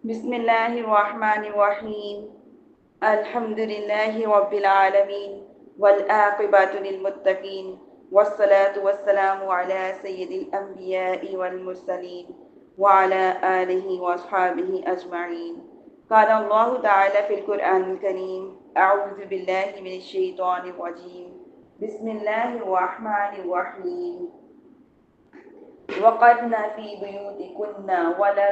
بسم الله الرحمن الرحيم. الحمد لله رب العالمين والعاقبة للمتقين والصلاة والسلام على سيد الأنبياء والمرسلين وعلى آله وأصحابه أجمعين. قال الله تعالى في القرآن الكريم: أعوذ بالله من الشيطان الرجيم. بسم الله الرحمن الرحيم. وقرن في بيوتكن ولا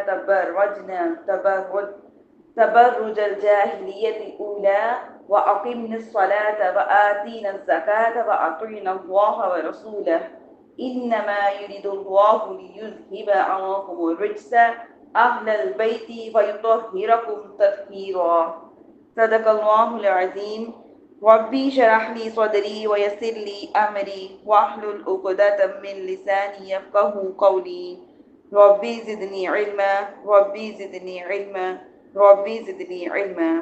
تبرج الجاهلية الأولى وأقمنا الصلاة وآتينا الزكاة وأطعنا الله ورسوله إنما يريد الله ليذهب عنكم الرجس أهل البيت ويطهركم تطهيرا. صدق الله العظيم. ربي شرح لي صدري ويسر لي أمري واحلل عقدة من لساني يفقه قولي. ربي زدني علما، ربي زدني علما، ربي زدني علما.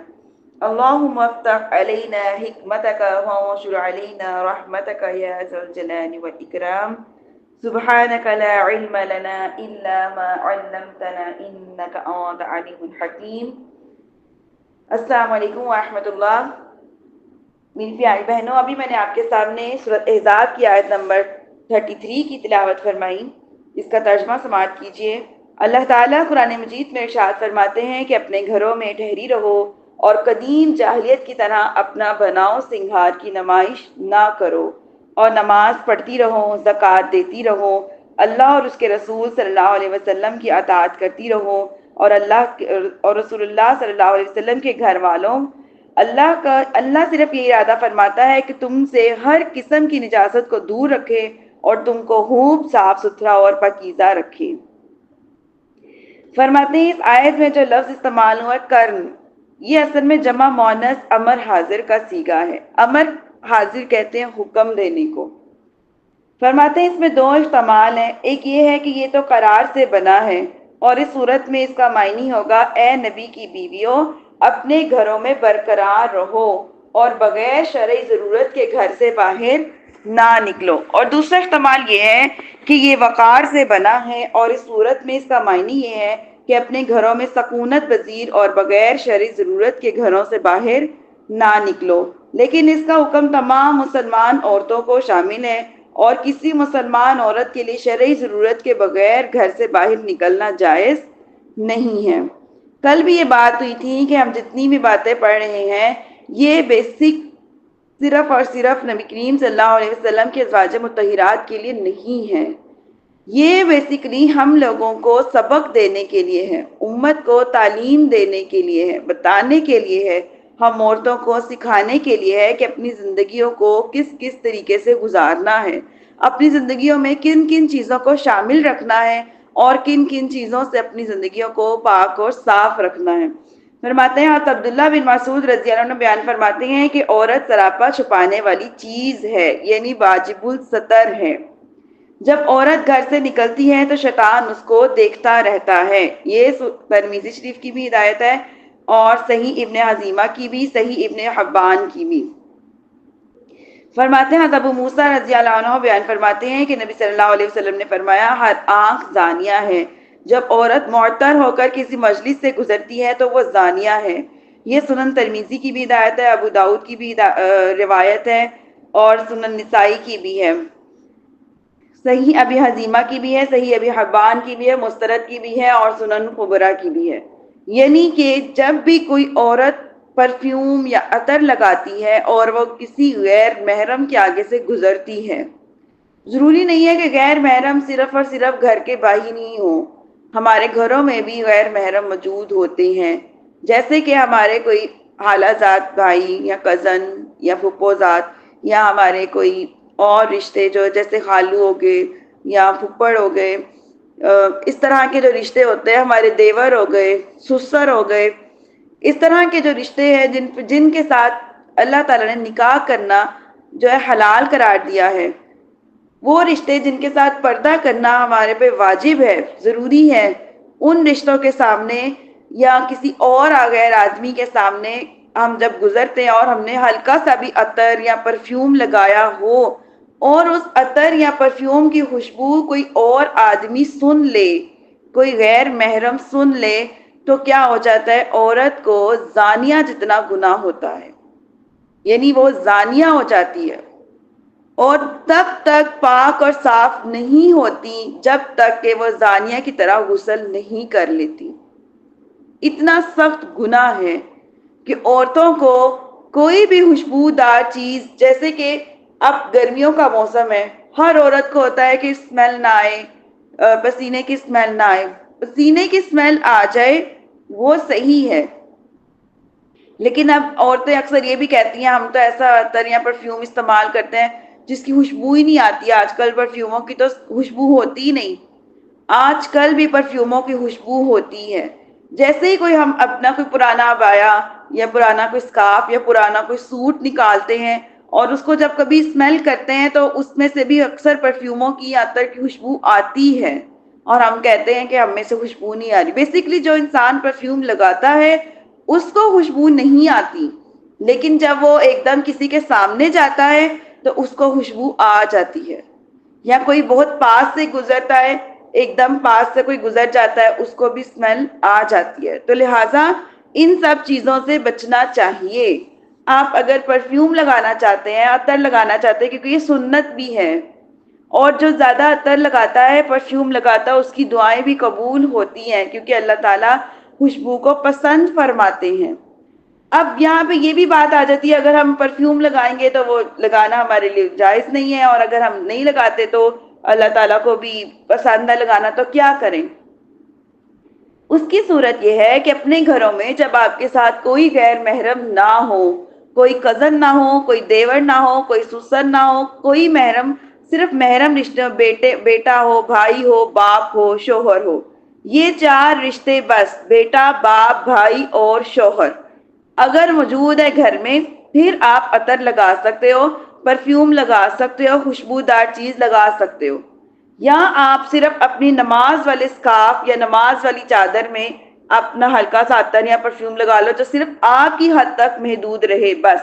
اللهم افتح علينا حكمتك وانشر علينا رحمتك يا ذا الجلال والإكرام. سبحانك لا علم لنا إلا ما علمتنا إنك أنت العليم الحكيم. السلام علیکم ورحمۃ اللہ. میری پیاری بہنوں، ابھی میں نے آپ کے سامنے سورۃ احزاب کی آیت نمبر 33 کی تلاوت فرمائی. اس کا ترجمہ سماعت کیجیے. اللہ تعالیٰ قرآن مجید میں ارشاد فرماتے ہیں کہ اپنے گھروں میں ٹھہری رہو اور قدیم جاہلیت کی طرح اپنا بناؤ سنگھار کی نمائش نہ کرو اور نماز پڑھتی رہو، زکوٰۃ دیتی رہو، اللہ اور اس کے رسول صلی اللہ علیہ وسلم کی اطاعت کرتی رہو اور رسول اللہ صلی اللہ علیہ وسلم کے گھر والوں. اللہ صرف یہ ارادہ فرماتا ہے کہ تم سے ہر قسم کی نجاست کو دور رکھے اور تم کو خوب صاف ستھرا اور پاکیزہ رکھے. فرماتے ہیں اس آیت میں جو لفظ استعمال ہوا کرن، یہ اصل میں جمع مؤنث امر حاضر کا صیغہ ہے. امر حاضر کہتے ہیں حکم دینے کو. فرماتے ہیں اس میں دو احتمال ہیں. ایک یہ ہے کہ یہ تو قرار سے بنا ہے اور اس صورت میں اس کا معنی ہوگا اے نبی کی بیویوں اپنے گھروں میں برقرار رہو اور بغیر شرعی ضرورت کے گھر سے باہر نہ نکلو. اور دوسرا احتمال یہ ہے کہ یہ وقار سے بنا ہے اور اس صورت میں اس کا معنی یہ ہے کہ اپنے گھروں میں سکونت پذیر اور بغیر شرعی ضرورت کے گھروں سے باہر نہ نکلو. لیکن اس کا حکم تمام مسلمان عورتوں کو شامل ہے اور کسی مسلمان عورت کے لیے شرعی ضرورت کے بغیر گھر سے باہر نکلنا جائز نہیں ہے. کل بھی یہ بات ہوئی تھی کہ ہم جتنی بھی باتیں پڑھ رہے ہیں یہ بیسک صرف اور صرف نبی کریم صلی اللہ علیہ وسلم کے ازواج مطہرات کے لیے نہیں ہے. یہ بیسیکلی ہم لوگوں کو سبق دینے کے لیے ہے، امت کو تعلیم دینے کے لیے ہے، بتانے کے لیے ہے، ہم عورتوں کو سکھانے کے لیے ہے کہ اپنی زندگیوں کو کس کس طریقے سے گزارنا ہے، اپنی زندگیوں میں کن کن چیزوں کو شامل رکھنا ہے اور کن کن چیزوں سے اپنی زندگیوں کو پاک اور صاف رکھنا ہے. فرماتے ہیں حضرت عبداللہ بن مسعود رضی اللہ عنہ بیان فرماتے ہیں کہ عورت سراپا چھپانے والی چیز ہے، یعنی واجب الستر ہے. جب عورت گھر سے نکلتی ہے تو شیطان اس کو دیکھتا رہتا ہے. یہ ترمذی شریف کی بھی ہدایت ہے اور صحیح ابن حزیمہ کی بھی، صحیح ابن حبان کی بھی. فرماتے ہیں ابو موسیٰ رضی اللہ عنہ بیان فرماتے ہیں کہ نبی صلی اللہ علیہ وسلم نے فرمایا ہر آنکھ زانیہ ہے. جب عورت معطر ہو کر کسی مجلس سے گزرتی ہے تو وہ زانیہ ہے. یہ سنن ترمذی کی بھی ہدایت ہے، ابو داؤد کی بھی روایت ہے اور سنن نسائی کی بھی ہے، صحیح ابی حزیمہ کی بھی ہے، صحیح ابی حبان کی بھی ہے، مسترد کی بھی ہے اور سنن کبریٰ کی بھی ہے. یعنی کہ جب بھی کوئی عورت پرفیوم یا عطر لگاتی ہے اور وہ کسی غیر محرم کے آگے سے گزرتی ہے، ضروری نہیں ہے کہ غیر محرم صرف اور صرف گھر کے باہر ہی ہوں، ہمارے گھروں میں بھی غیر محرم موجود ہوتے ہیں. جیسے کہ ہمارے کوئی خالہ زاد بھائی یا کزن یا پھپھو زاد یا ہمارے کوئی اور رشتے جو جیسے خالو ہو گئے یا پھپھڑ ہو گئے، اس طرح کے جو رشتے ہوتے ہیں، ہمارے دیور ہو گئے، سسر ہو گئے، اس طرح کے جو رشتے ہیں جن کے ساتھ اللہ تعالیٰ نے نکاح کرنا جو ہے حلال قرار دیا ہے، وہ رشتے جن کے ساتھ پردہ کرنا ہمارے پہ واجب ہے، ضروری ہے، ان رشتوں کے سامنے یا کسی اور غیر آدمی کے سامنے ہم جب گزرتے ہیں اور ہم نے ہلکا سا بھی عطر یا پرفیوم لگایا ہو اور اس عطر یا پرفیوم کی خوشبو کوئی اور آدمی سن لے، کوئی غیر محرم سن لے، تو کیا ہو جاتا ہے، عورت کو زانیہ جتنا گناہ ہوتا ہے، یعنی وہ زانیہ ہو جاتی ہے، اور تب تک پاک اور صاف نہیں ہوتی جب تک کہ وہ زانیہ کی طرح غسل نہیں کر لیتی۔ اتنا سخت گناہ ہے کہ عورتوں کو کوئی بھی خوشبودار چیز، جیسے کہ اب گرمیوں کا موسم ہے، ہر عورت کو ہوتا ہے کہ اسمیل نہ آئے، پسینے کی اسمیل نہ آئے، پسینے کی اسمیل آ جائے وہ صحیح ہے، لیکن اب عورتیں اکثر یہ بھی کہتی ہیں ہم تو ایسا عطر یا پرفیوم استعمال کرتے ہیں جس کی خوشبو ہی نہیں آتی۔ آج کل پرفیوموں کی تو خوشبو ہوتی ہی نہیں، آج کل بھی پرفیوموں کی خوشبو ہوتی ہے۔ جیسے ہی کوئی ہم اپنا کوئی پرانا عبایا یا پرانا کوئی اسکارف یا پرانا کوئی سوٹ نکالتے ہیں اور اس کو جب کبھی اسمیل کرتے ہیں تو اس میں سے بھی اکثر پرفیوموں کی عطر کی خوشبو آتی ہے، اور ہم کہتے ہیں کہ ہم میں سے خوشبو نہیں آ رہی۔ بیسیکلی جو انسان پرفیوم لگاتا ہے اس کو خوشبو نہیں آتی، لیکن جب وہ ایک دم کسی کے سامنے جاتا ہے تو اس کو خوشبو آ جاتی ہے، یا کوئی بہت پاس سے گزرتا ہے، ایک دم پاس سے کوئی گزر جاتا ہے اس کو بھی اسمیل آ جاتی ہے۔ تو لہٰذا ان سب چیزوں سے بچنا چاہیے۔ آپ اگر پرفیوم لگانا چاہتے ہیں، عطر لگانا چاہتے ہیں، کیونکہ یہ سنت بھی ہے، اور جو زیادہ عطر لگاتا ہے، پرفیوم لگاتا ہے، اس کی دعائیں بھی قبول ہوتی ہیں، کیونکہ اللہ تعالیٰ خوشبو کو پسند فرماتے ہیں۔ اب یہاں پہ یہ بھی بات آ جاتی ہے، اگر ہم پرفیوم لگائیں گے تو وہ لگانا ہمارے لیے جائز نہیں ہے، اور اگر ہم نہیں لگاتے تو اللہ تعالیٰ کو بھی پسند ہے لگانا، تو کیا کریں؟ اس کی صورت یہ ہے کہ اپنے گھروں میں جب آپ کے ساتھ کوئی غیر محرم نہ ہو، کوئی کزن نہ ہو، کوئی دیور نہ ہو، کوئی سسر نہ ہو، کوئی محرم، صرف محرم رشتے، بیٹا ہو، بھائی ہو، باپ ہو، شوہر ہو، یہ چار رشتے بس، بیٹا، باپ، بھائی اور شوہر اگر موجود ہے گھر میں، پھر آپ عطر لگا سکتے ہو، پرفیوم لگا سکتے ہو، خوشبودار چیز لگا سکتے ہو، یا آپ صرف اپنی نماز والے اسکارف یا نماز والی چادر میں اپنا ہلکا سا عطر یا پرفیوم لگا لو جو صرف آپ کی حد تک محدود رہے، بس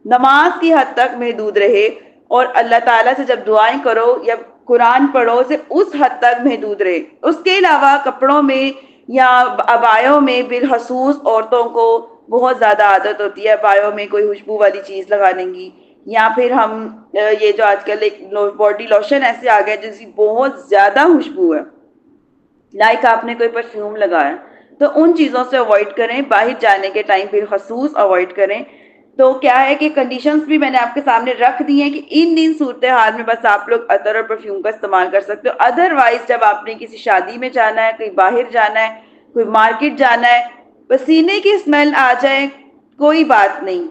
نماز کی حد تک محدود رہے، اور اللہ تعالیٰ سے جب دعائیں کرو یا قرآن پڑھو صرف اس حد تک محدود رہے۔ اس کے علاوہ کپڑوں میں یا ابایوں میں بالخصوص عورتوں کو بہت زیادہ عادت ہوتی ہے ابایوں میں کوئی خوشبو والی چیز لگانے کی، یا پھر ہم یہ جو آج کل ایک باڈی لوشن ایسے آ گیا جس کی بہت زیادہ خوشبو ہے، لائک آپ نے کوئی پرفیوم لگایا، تو ان چیزوں سے اوائڈ کریں، باہر جانے کے ٹائم بالخصوص اوائڈ کریں۔ تو کیا ہے کہ کنڈیشنز بھی میں نے آپ کے سامنے رکھ دی ہیں کہ ان صورتحال میں بس آپ لوگ عطر اور پرفیوم کا استعمال کر سکتے ہو، ادروائز جب آپ نے کسی شادی میں جانا ہے، کہیں باہر جانا ہے، کوئی مارکیٹ جانا ہے، پسینے کی اسمیل آ جائے کوئی بات نہیں،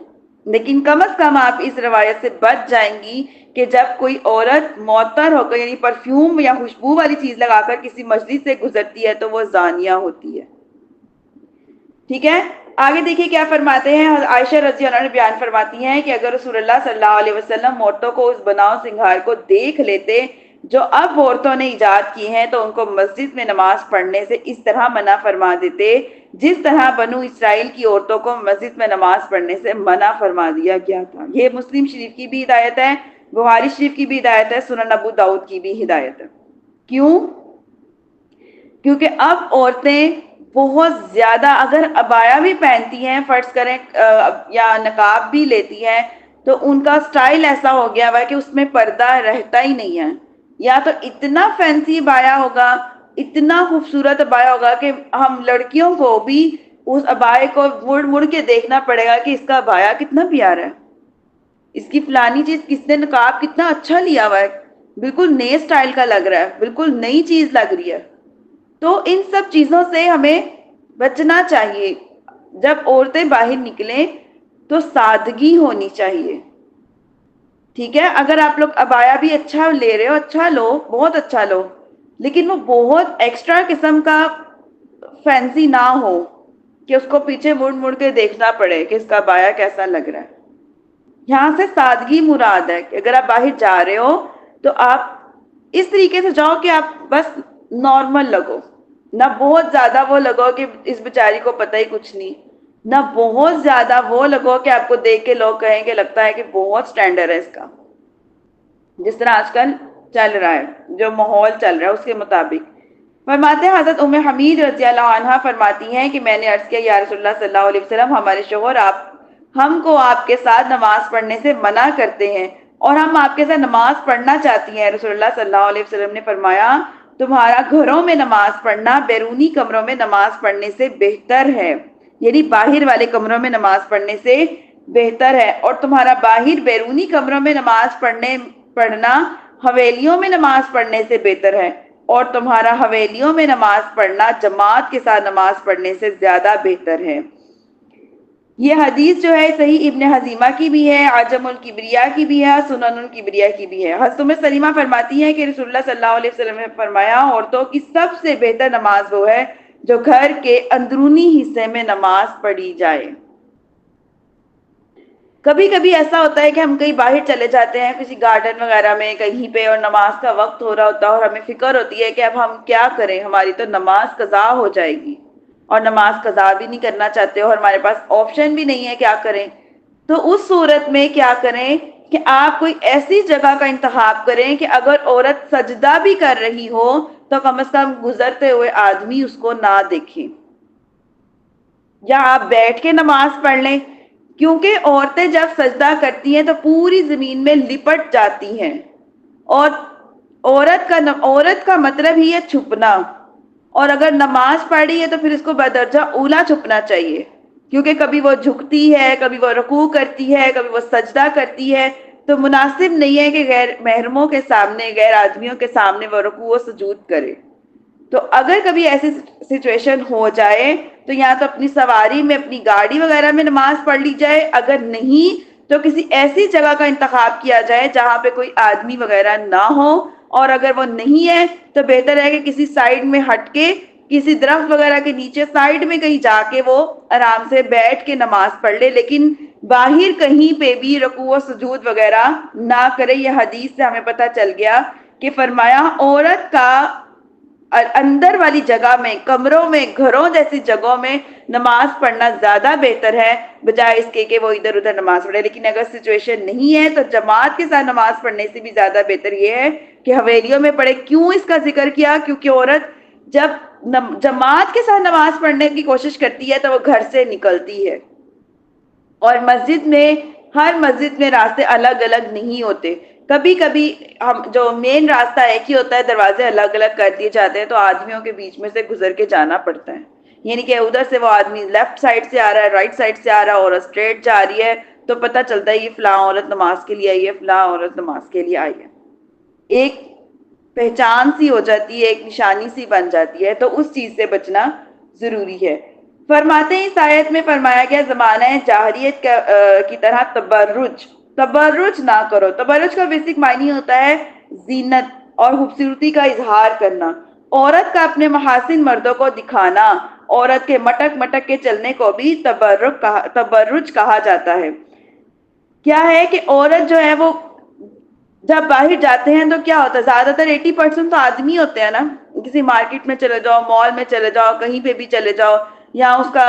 لیکن کم از کم آپ اس روایت سے بچ جائیں گی کہ جب کوئی عورت معطر ہو کر یعنی پرفیوم یا خوشبو والی چیز لگا کر کسی مسجد سے گزرتی ہے تو وہ زانیہ ہوتی ہے۔ ٹھیک ہے، آگے دیکھیے کیا فرماتے ہیں، عائشہ رضی اللہ عنہ بیان فرماتی ہیں کہ اگر رسول اللہ صلی اللہ علیہ وسلم عورتوں کو اس بناؤ سنگھار کو دیکھ لیتے جو اب عورتوں نے ایجاد کی ہیں تو ان کو مسجد میں نماز پڑھنے سے اس طرح منع فرما دیتے جس طرح بنو اسرائیل کی عورتوں کو مسجد میں نماز پڑھنے سے منع فرما دیا گیا تھا۔ یہ مسلم شریف کی بھی ہدایت ہے، بخاری شریف کی بھی ہدایت ہے، سنن ابو داؤد کی بھی ہدایت ہے۔ کیوں؟ کیونکہ اب عورتیں بہت زیادہ اگر عبایا بھی پہنتی ہیں فرض کریں یا نقاب بھی لیتی ہیں تو ان کا سٹائل ایسا ہو گیا ہے کہ اس میں پردہ رہتا ہی نہیں ہے، یا تو اتنا فینسی عبایا ہوگا، اتنا خوبصورت عبایا ہوگا کہ ہم لڑکیوں کو بھی اس عبائے کو مڑ مڑ کے دیکھنا پڑے گا کہ اس کا عبایا کتنا پیارا ہے، اس کی فلانی چیز کس نے نقاب کتنا اچھا لیا ہوا ہے، بالکل نئے سٹائل کا لگ رہا ہے، بالکل نئی چیز لگ رہی ہے۔ تو ان سب چیزوں سے ہمیں بچنا چاہیے۔ جب عورتیں باہر نکلیں تو سادگی ہونی چاہیے، ٹھیک ہے؟ اگر آپ لوگ عبایا بھی اچھا لے رہے ہو، اچھا لو، بہت اچھا لو، لیکن وہ بہت ایکسٹرا قسم کا فینسی نہ ہو کہ اس کو پیچھے مڑ مڑ کے دیکھنا پڑے کہ اس کا عبایا کیسا لگ رہا ہے۔ یہاں سے سادگی مراد ہے کہ اگر آپ باہر جا رہے ہو تو آپ اس طریقے سے جاؤ کہ آپ بس نارمل لگو، نہ بہت زیادہ وہ لگو کہ اس بیچاری کو پتہ ہی کچھ نہیں، نہ بہت زیادہ وہ لگو کہ آپ کو دیکھ کے لوگ کہیں کہ لگتا ہے کہ بہت سٹینڈرڈ ہے اس کا، جس طرح آج کل چل رہا ہے، جو ماحول چل رہا ہے اس کے مطابق۔ فرماتے ہیں حضرت ام حمید رضی اللہ عنہا فرماتی ہیں کہ میں نے عرض کیا یا رسول اللہ صلی اللہ علیہ وسلم، ہمارے شوہر ہم کو آپ کے ساتھ نماز پڑھنے سے منع کرتے ہیں اور ہم آپ کے ساتھ نماز پڑھنا چاہتی ہیں۔ رسول اللہ صلی اللہ علیہ وسلم نے فرمایا تمہارا گھروں میں نماز پڑھنا بیرونی کمروں میں نماز پڑھنے سے بہتر ہے، یعنی باہر والے کمروں میں نماز پڑھنے سے بہتر ہے، اور تمہارا باہر بیرونی کمروں میں نماز پڑھنا حویلیوں میں نماز پڑھنے سے بہتر ہے، اور تمہارا حویلیوں میں نماز پڑھنا جماعت کے ساتھ نماز پڑھنے سے زیادہ بہتر ہے۔ یہ حدیث جو ہے صحیح ابن حزیمہ کی بھی ہے، عجم الکبریہ کی بھی ہے، سنن الکبریہ کی بھی ہے۔ حضرت ام سلیمہ فرماتی ہیں کہ رسول اللہ صلی اللہ علیہ وسلم نے فرمایا عورتوں کی سب سے بہتر نماز وہ ہے جو گھر کے اندرونی حصے میں نماز پڑھی جائے۔ کبھی کبھی ایسا ہوتا ہے کہ ہم کہیں باہر چلے جاتے ہیں کسی گارڈن وغیرہ میں کہیں پہ، اور نماز کا وقت ہو رہا ہوتا ہے اور ہمیں فکر ہوتی ہے کہ اب ہم کیا کریں، ہماری تو نماز قضا ہو جائے گی، اور نماز قضا بھی نہیں کرنا چاہتے اور ہمارے پاس آپشن بھی نہیں ہے کیا کریں۔ تو اس صورت میں کیا کریں کہ آپ کوئی ایسی جگہ کا انتخاب کریں کہ اگر عورت سجدہ بھی کر رہی ہو تو کم از کم گزرتے ہوئے آدمی اس کو نہ دیکھیں، یا آپ بیٹھ کے نماز پڑھ لیں، کیونکہ عورتیں جب سجدہ کرتی ہیں تو پوری زمین میں لپٹ جاتی ہیں، اور عورت کا مطلب ہی ہے چھپنا، اور اگر نماز پڑھی ہے تو پھر اس کو بدرجہ اولا چھپنا چاہیے، کیونکہ کبھی وہ جھکتی ہے، کبھی وہ رکوع کرتی ہے، کبھی وہ سجدہ کرتی ہے، تو مناسب نہیں ہے کہ غیر محرموں کے سامنے، غیر آدمیوں کے سامنے وہ رکوع و سجود کرے۔ تو اگر کبھی ایسی سچویشن ہو جائے تو یا تو اپنی سواری میں، اپنی گاڑی وغیرہ میں نماز پڑھ لی جائے، اگر نہیں تو کسی ایسی جگہ کا انتخاب کیا جائے جہاں پہ کوئی آدمی وغیرہ نہ ہو، اور اگر وہ نہیں ہے تو بہتر ہے کہ کسی سائڈ میں ہٹ کے، کسی درخت وغیرہ کے نیچے سائڈ میں کہیں جا کے وہ آرام سے بیٹھ کے نماز پڑھ لے، لیکن باہر کہیں پہ بھی رکوع و سجود وغیرہ نہ کرے۔ یہ حدیث سے ہمیں پتہ چل گیا کہ فرمایا عورت کا اندر والی جگہ میں، کمروں میں، گھروں جیسی جگہوں میں نماز پڑھنا زیادہ بہتر ہے بجائے اس کے کہ وہ ادھر ادھر نماز پڑھے۔ لیکن اگر سچویشن نہیں ہے تو جماعت کے ساتھ نماز پڑھنے سے بھی زیادہ بہتر یہ ہے کہ حویلیوں میں پڑھے۔ کیوں اس کا ذکر کیا؟ کیونکہ عورت جب جماعت کے ساتھ نماز پڑھنے کی کوشش کرتی ہے تو وہ گھر سے نکلتی ہے، اور مسجد میں، ہر مسجد میں راستے الگ الگ نہیں ہوتے، کبھی کبھی ہم جو مین راستہ ایک ہی ہوتا ہے، دروازے الگ الگ کر دیے جاتے ہیں، تو آدمیوں کے بیچ میں سے گزر کے جانا پڑتا ہے، یعنی کہ ادھر سے وہ آدمی لیفٹ سائڈ سے آ رہا ہے، رائٹ سائڈ سے آ رہا ہے، اور اسٹریٹ جا رہی ہے، تو پتہ چلتا ہے یہ فلاں عورت نماز کے لیے آئی ہے، فلاں عورت نماز کے لیے آئی ہے، ایک پہچان سی ہو جاتی ہے، ایک نشانی سی بن جاتی ہے، تو اس چیز سے بچنا ضروری ہے۔ فرماتے ہیں اس آیت میں فرمایا گیا زمانہ جاہلیت کی طرح تبرج نہ کرو۔ تبرج کا بیسک معنی ہوتا ہے زینت اور خوبصورتی کا اظہار کرنا، عورت کا اپنے محاسن مردوں کو دکھانا، عورت کے مٹک مٹک کے چلنے کو بھی تبرج کہا جاتا ہے۔ کیا ہے کہ عورت جو ہے وہ جب باہر جاتے ہیں تو کیا ہوتا ہے، زیادہ تر 80% تو آدمی ہوتے ہیں نا، کسی مارکیٹ میں چلے جاؤ، مال میں چلے جاؤ، کہیں پہ بھی چلے جاؤ، یا اس کا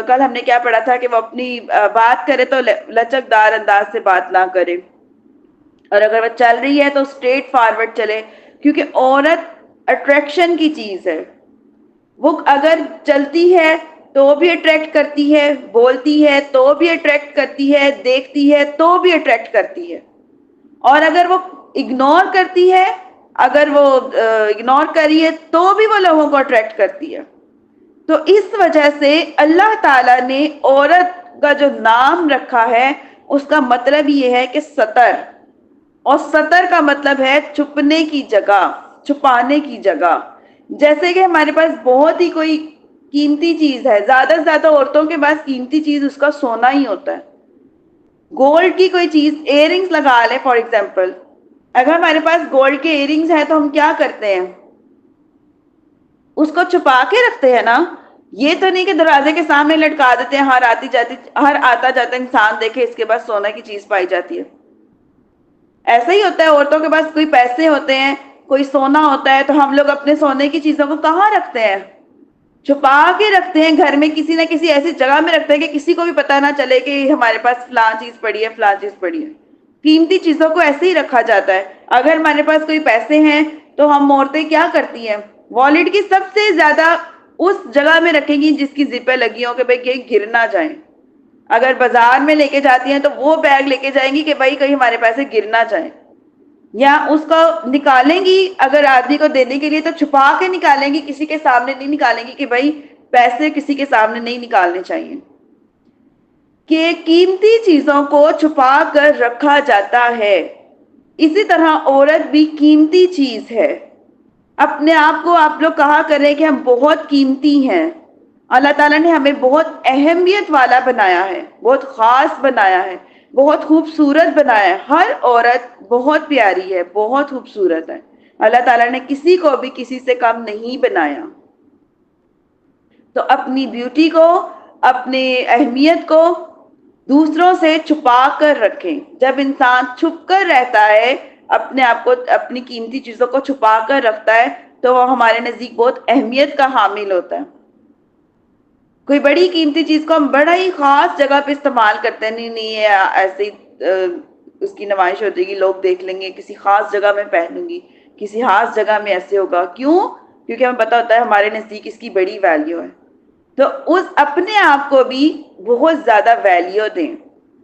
کل ہم نے کیا پڑھا تھا کہ وہ اپنی بات کرے تو لچکدار انداز سے بات نہ کرے، اور اگر وہ چل رہی ہے تو اسٹریٹ فارورڈ چلے، کیونکہ عورت اٹریکشن کی چیز ہے، وہ اگر چلتی ہے تو بھی اٹریکٹ کرتی ہے، بولتی ہے تو بھی اٹریکٹ کرتی ہے، دیکھتی ہے تو بھی اٹریکٹ کرتی ہے، اور اگر وہ اگنور کرتی ہے، اگر وہ اگنور کری ہے تو بھی وہ لوگوں کو اٹریکٹ کرتی ہے۔ تو اس وجہ سے اللہ تعالیٰ نے عورت کا جو نام رکھا ہے اس کا مطلب یہ ہے کہ ستر، اور ستر کا مطلب ہے چھپنے کی جگہ، چھپانے کی جگہ۔ جیسے کہ ہمارے پاس بہت ہی کوئی قیمتی چیز ہے، زیادہ سے زیادہ عورتوں کے پاس قیمتی چیز اس کا سونا ہی ہوتا ہے، گولڈ کی کوئی چیز، ایئر رنگس لگا لیں فار ایگزامپل، اگر ہمارے پاس گولڈ کے ایئر رنگس ہیں تو ہم کیا کرتے ہیں، اس کو چھپا کے رکھتے ہیں نا، یہ تو نہیں کہ دروازے کے سامنے لٹکا دیتے ہیں، ہر آتا جاتا انسان دیکھے اس کے پاس سونے کی چیز پائی جاتی ہے۔ ایسا ہی ہوتا ہے، عورتوں کے پاس کوئی پیسے ہوتے ہیں، کوئی سونا ہوتا ہے، تو ہم لوگ اپنے سونے کی چیزوں کو کہاں رکھتے ہیں؟ چھپا کے رکھتے ہیں، گھر میں کسی نہ کسی ایسی جگہ میں رکھتے ہیں کہ کسی کو بھی پتہ نہ چلے کہ ہمارے پاس فلاں چیز پڑی ہے، فلاں چیز پڑی ہے۔ قیمتی چیزوں کو ایسے ہی رکھا جاتا ہے۔ اگر ہمارے پاس کوئی پیسے ہیں تو ہم عورتیں کیا کرتی ہیں، والٹ کی سب سے زیادہ اس جگہ میں رکھیں گی جس کی زپیں لگی ہوں کہ بھائی کہیں گر نہ جائیں. اگر بازار میں لے کے جاتی ہیں تو وہ بیگ لے کے جائیں گی کہ بھائی کہیں ہمارے پیسے گر نہ جائیں. یا اس کو نکالیں گی اگر آدمی کو دینے کے لیے تو چھپا کے نکالیں گی, کسی کے سامنے نہیں نکالیں گی کہ بھائی پیسے کسی کے سامنے نہیں نکالنے چاہیے. کہ قیمتی چیزوں کو چھپا کر رکھا جاتا ہے, اسی طرح عورت بھی قیمتی چیز ہے. اپنے آپ کو آپ لوگ کہا کریں کہ ہم بہت قیمتی ہیں. اللہ تعالیٰ نے ہمیں بہت اہمیت والا بنایا ہے, بہت خاص بنایا ہے, بہت خوبصورت بنایا ہے. ہر عورت بہت پیاری ہے, بہت خوبصورت ہے. اللہ تعالیٰ نے کسی کو بھی کسی سے کم نہیں بنایا. تو اپنی بیوٹی کو, اپنی اہمیت کو دوسروں سے چھپا کر رکھیں. جب انسان چھپ کر رہتا ہے, اپنے آپ کو, اپنی قیمتی چیزوں کو چھپا کر رکھتا ہے, تو وہ ہمارے نزدیک بہت اہمیت کا حامل ہوتا ہے. کوئی بڑی قیمتی چیز کو ہم بڑا ہی خاص جگہ پہ استعمال کرتے ہیں, نہیں ایسے اس کی نمائش ہو جائے گی, لوگ دیکھ لیں گے, کسی خاص جگہ میں پہنوں گی, کسی خاص جگہ میں ایسے ہوگا. کیوں؟ کیونکہ ہمیں پتا ہوتا ہے ہمارے نزدیک اس کی بڑی ویلیو ہے. تو اس اپنے آپ کو بھی بہت زیادہ ویلیو دیں,